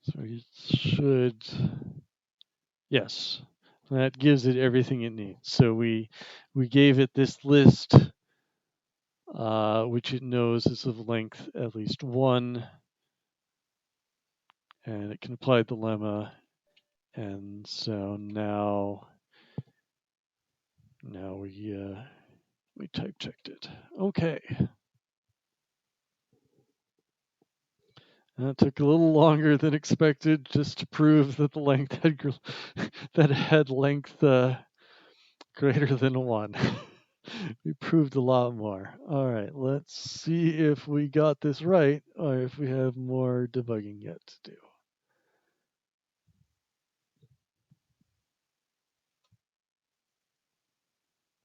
So it should, yes, that gives it everything it needs. So we gave it this list, which it knows is of length at least 1, and it can apply the lemma. And so now we type checked it. Okay. That took a little longer than expected, just to prove that the length had that it had length greater than 1. We proved a lot more. All right, let's see if we got this right, or if we have more debugging yet to do.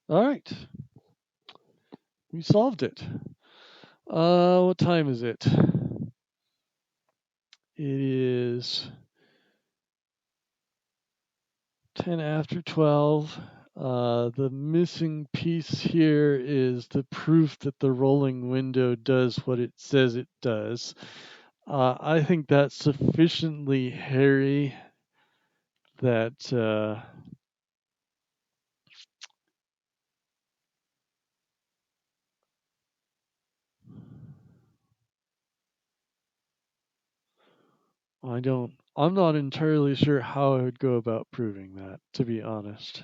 All right, we solved it. What time is it? It is 10 after 12. The missing piece here is the proof that the rolling window does what it says it does. I think that's sufficiently hairy that I'm not entirely sure how I would go about proving that, to be honest.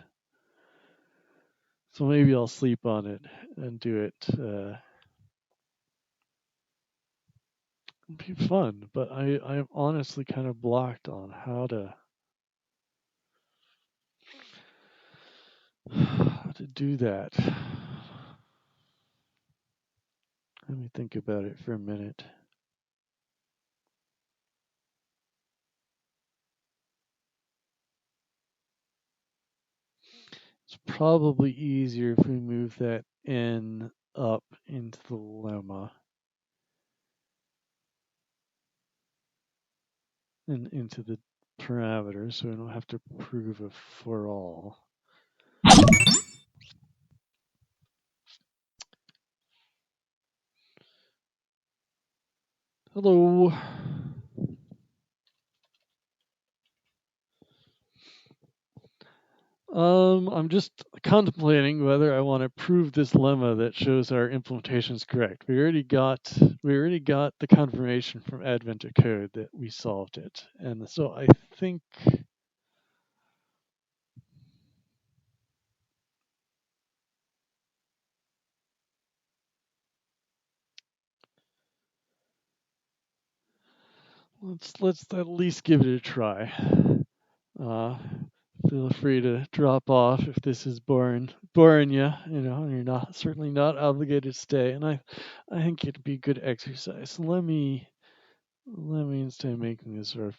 So maybe I'll sleep on it and do it. It'd be fun, but I'm honestly kind of blocked on how to do that. Let me think about it for a minute. It's probably easier if we move that N up into the lemma and into the parameters so we don't have to prove a for all. Hello. I'm just contemplating whether I want to prove this lemma that shows our implementation is correct. We already got the confirmation from Advent of Code that we solved it, and so I think let's at least give it a try. Uh, Feel free to drop off if this is boring you. You know, you're not certainly not obligated to stay. And I think it'd be good exercise. Let me instead of making this sort of,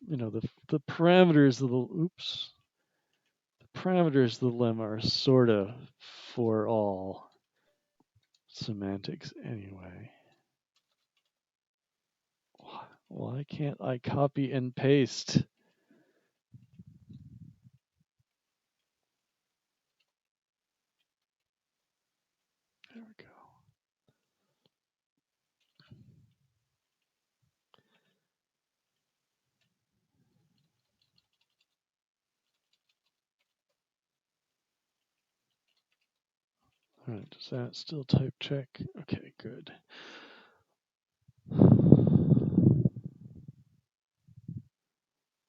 you know, the parameters of the parameters of the lemma are sort of for all semantics anyway. Why can't I copy and paste? There we go. All right, does that still type check? Okay, good.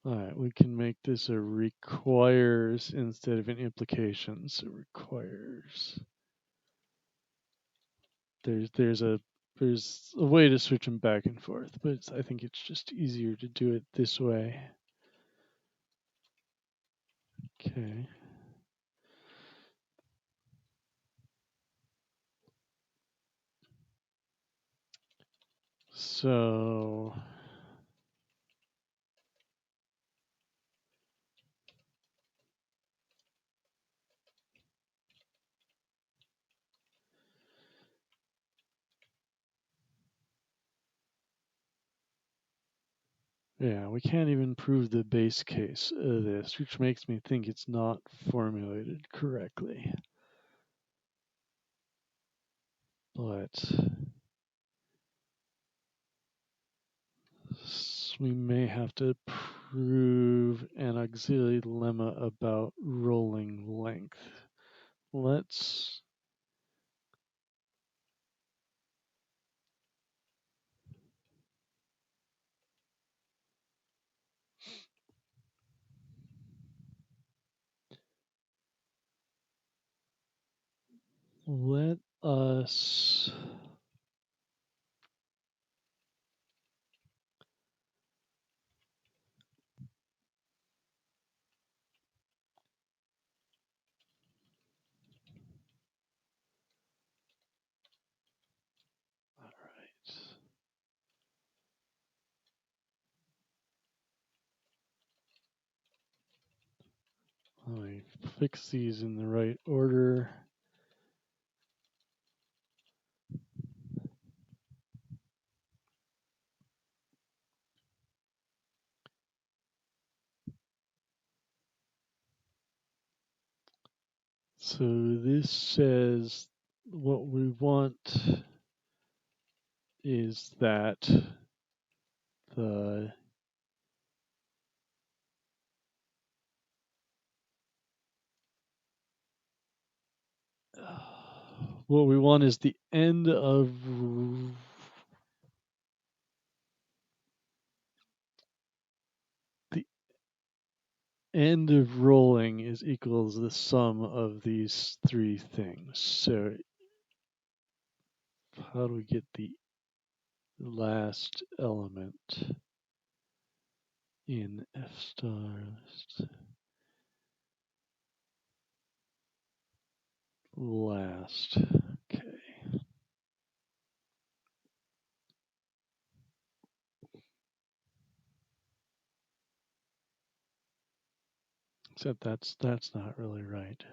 All right, we can make this a requires instead of an implication. So requires. There's a way to switch them back and forth, but I think it's just easier to do it this way. Okay. So yeah, we can't even prove the base case of this, which makes me think it's not formulated correctly. But we may have to prove an auxiliary lemma about rolling length. Let's let us all right. Let me fix these in the right order. So this says what we want is that the what we want is the end of the end of rolling is equals the sum of these three things. So how do we get the last element in F star list? Last. Okay. Except that's not really right.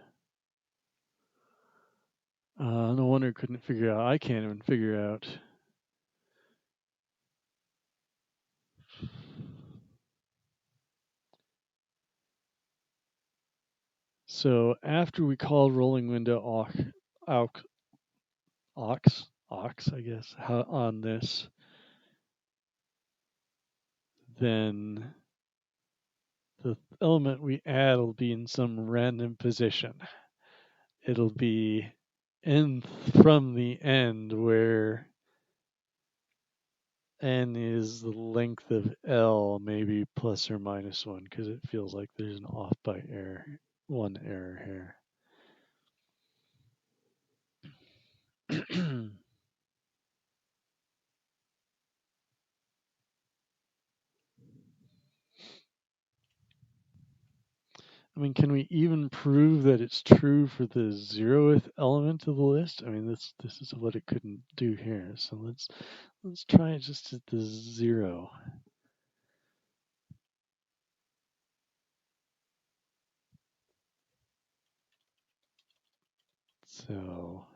No wonder it couldn't figure out. I can't even figure out. So after we called rolling window aux, I guess, on this, then the element we add will be in some random position. It'll be nth from the end where n is the length of L, maybe plus or minus one, because it feels like there's an off by error, one error here. I mean, can we even prove that it's true for the 0th element of the list? I mean, this is what it couldn't do here. So let's try it just at the 0. So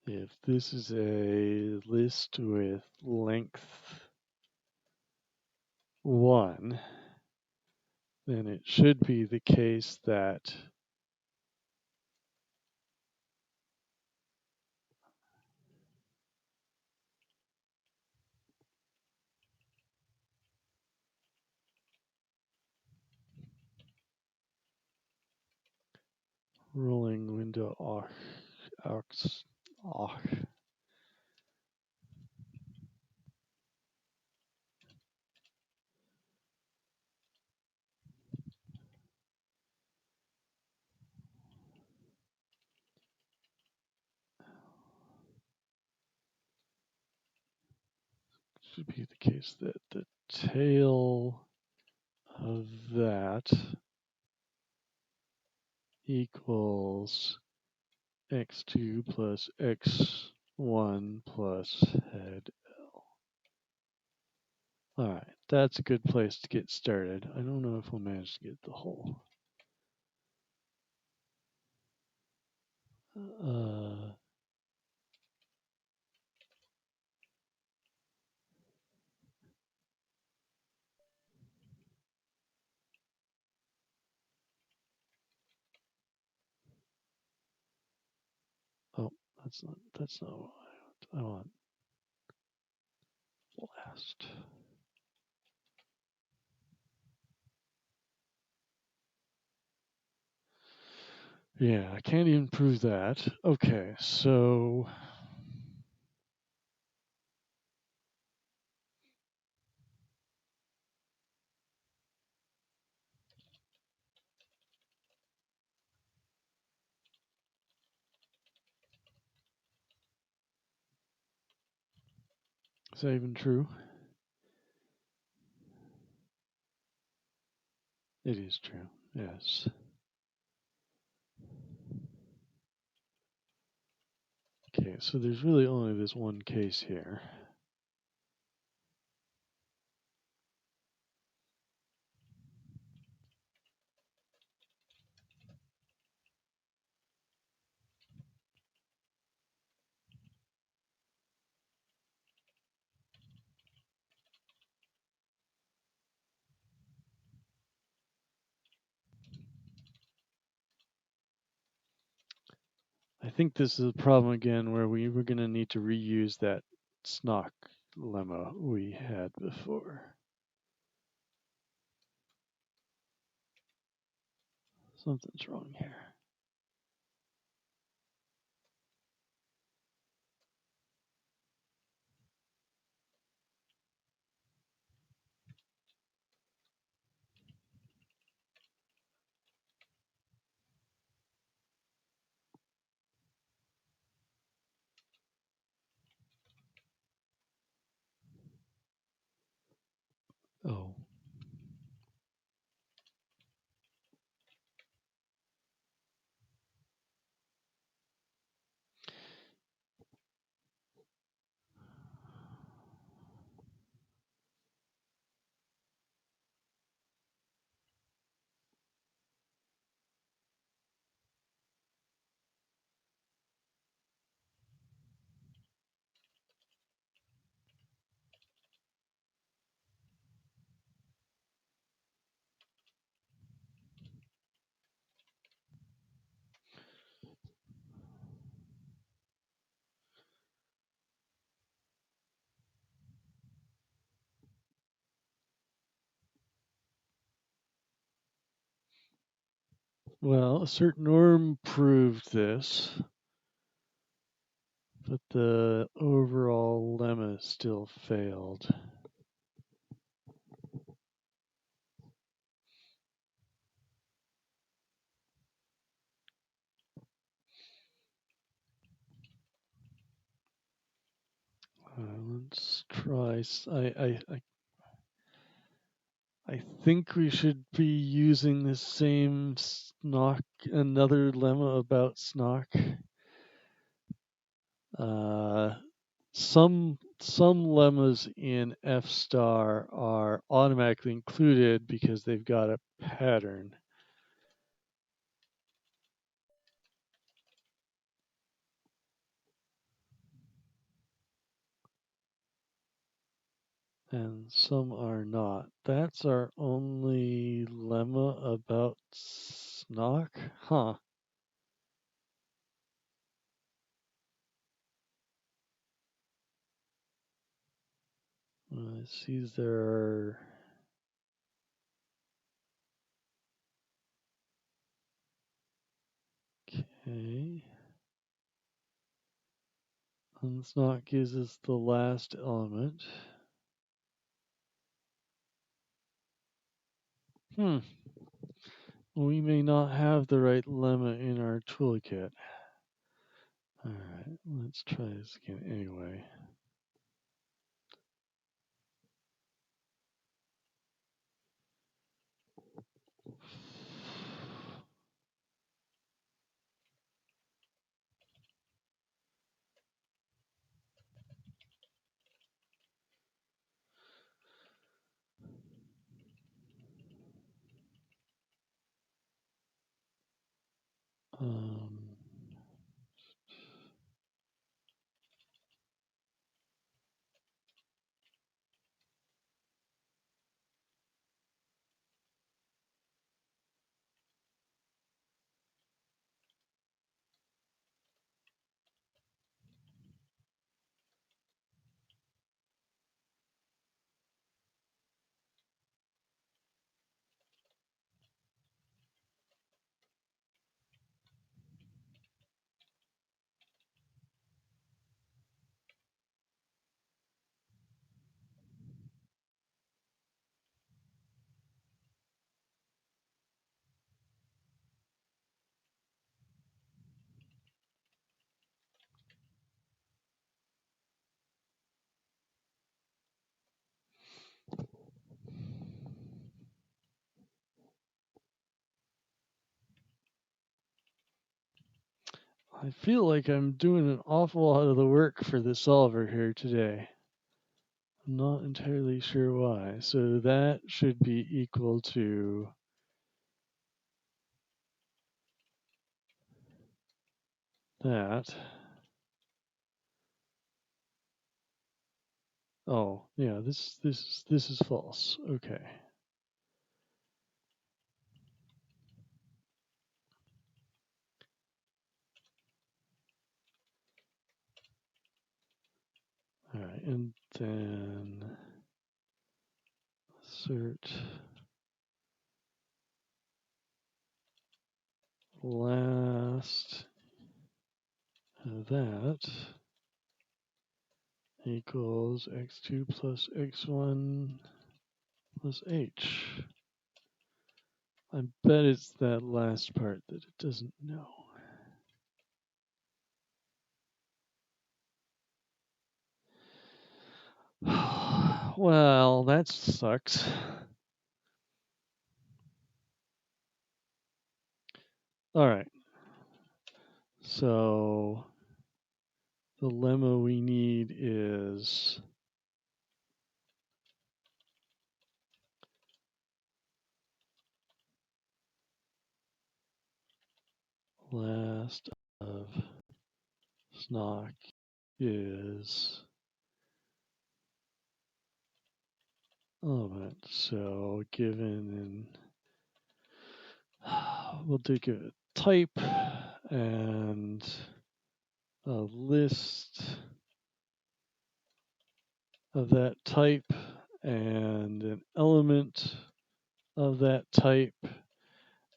if this is a list with length 1, then it should be the case that rolling window aux should be the case that the tail of that equals x2 plus x1 plus head L. All right, that's a good place to get started. I don't know if we'll manage to get the whole. Oh, that's not what I want. I want last. Yeah, I can't even prove that. Okay, so is that even true? It is true, yes. Okay, so there's really only this one case here. think this is a problem again where we're going to need to reuse that SNOC lemma we had before. Something's wrong here. Oh. Well, assert norm proved this, but the overall lemma still failed. Let's try. I think we should be using the same SNOC, another lemma about SNOC. Some lemmas in F star are automatically included because they've got a pattern. And some are not. That's our only lemma about SNOC? Huh. I see there are... Okay. Unsnot gives us the last element. We may not have the right lemma in our toolkit. Alright, let's try this again anyway. Um, I feel like I'm doing an awful lot of the work for the solver here today. I'm not entirely sure why. So that should be equal to that. Oh, yeah, this is false. Okay. All right, and then assert last of that equals x2 plus x1 plus h. I bet it's that last part that it doesn't know. Well, that sucks. All right. So the lemma we need is last of snock is element. So given in, we'll take a type and a list of that type and an element of that type.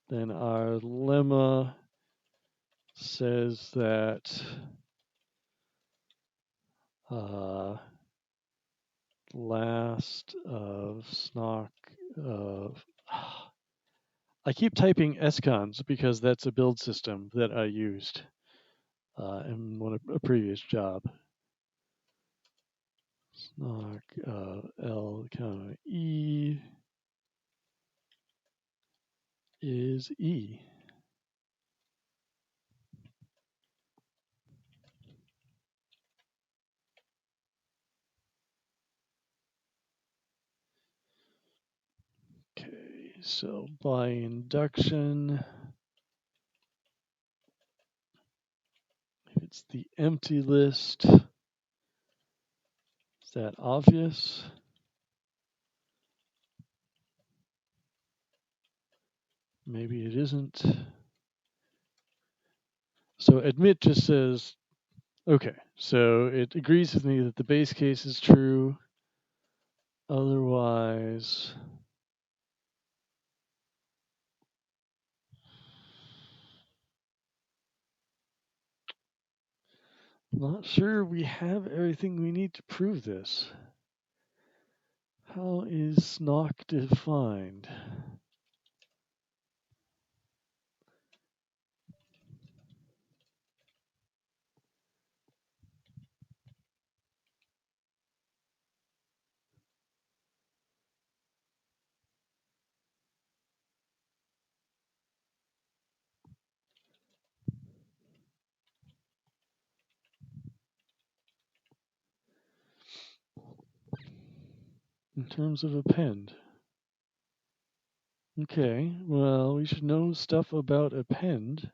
Then our lemma says that last of snock of I keep typing scons because that's a build system that I used in a previous job. Snock L comma E is E. Okay, so by induction, if it's the empty list, is that obvious? Maybe it isn't. So admit just says, okay, so it agrees with me that the base case is true. Otherwise, not sure we have everything we need to prove this. How is snock defined? In terms of append. Okay, well, we should know stuff about append.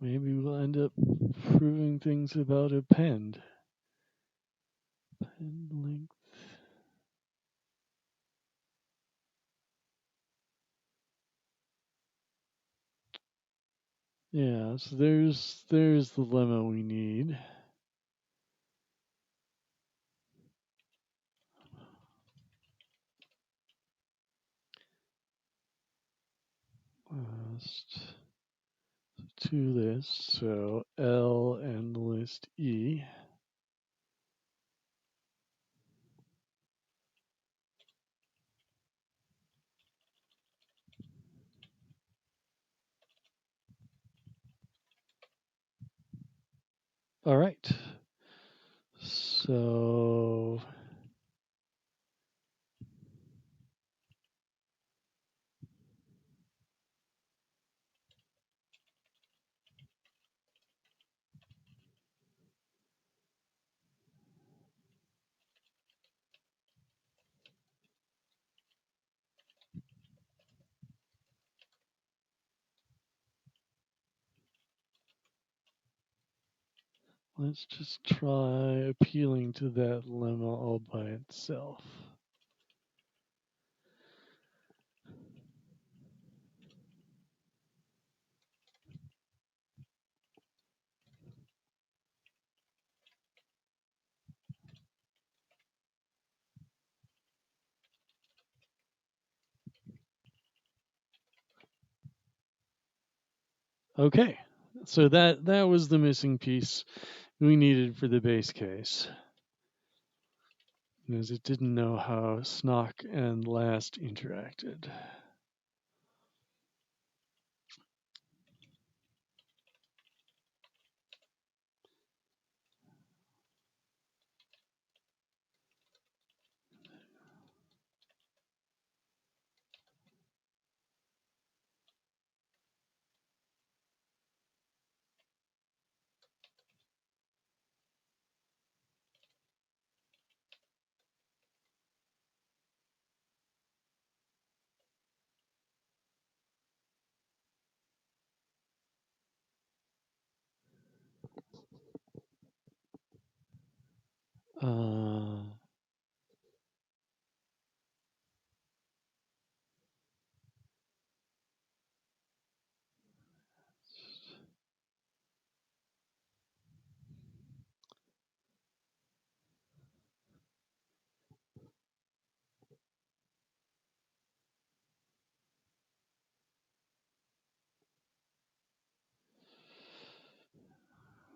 Maybe we'll end up proving things about append. Append length. Yeah, so there's the lemma we need. Last two lists, so L and list E. All right. So let's just try appealing to that lemma all by itself. Okay, so that was the missing piece we needed for the base case, because it didn't know how SNOC and LAST interacted.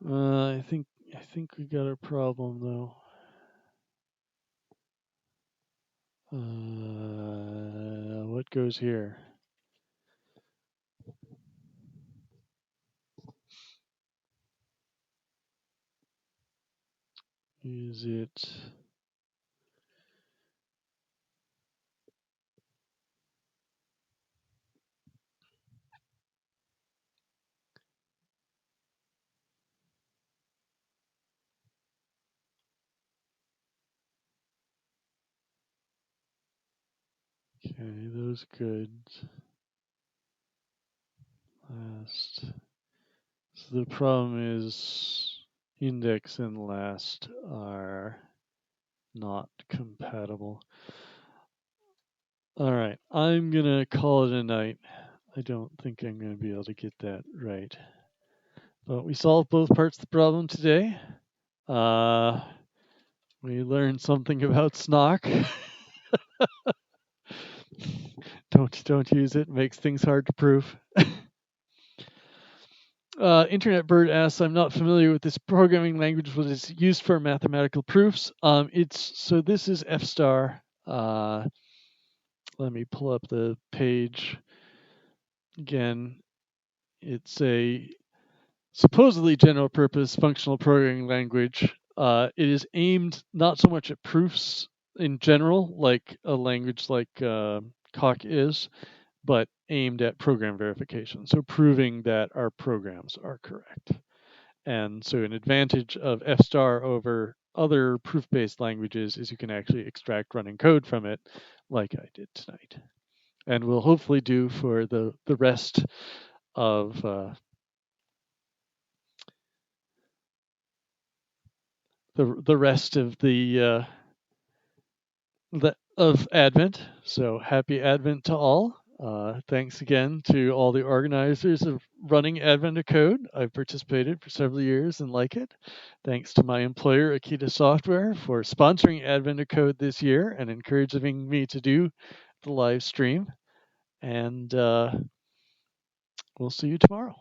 Uh, I think we got a problem though. What goes here? Is it? Okay, those goods. Last. So the problem is index and last are not compatible. All right, I'm gonna call it a night. I don't think I'm gonna be able to get that right. But we solved both parts of the problem today. We learned something about SNOC. Don't use it. Makes things hard to prove. Internet Bird asks, I'm not familiar with this programming language, but it's used for mathematical proofs. This is FStar. Let me pull up the page again. It's a supposedly general purpose functional programming language. It is aimed not so much at proofs in general, like a language like Coq is, but aimed at program verification. So proving that our programs are correct. And so an advantage of FStar over other proof-based languages is you can actually extract running code from it, like I did tonight. And we'll hopefully do for the rest of the rest of of Advent. So happy Advent to all. Thanks again to all the organizers of running Advent of Code. I've participated for several years and like it. Thanks to my employer, Akita Software, for sponsoring Advent of Code this year and encouraging me to do the live stream. And we'll see you tomorrow.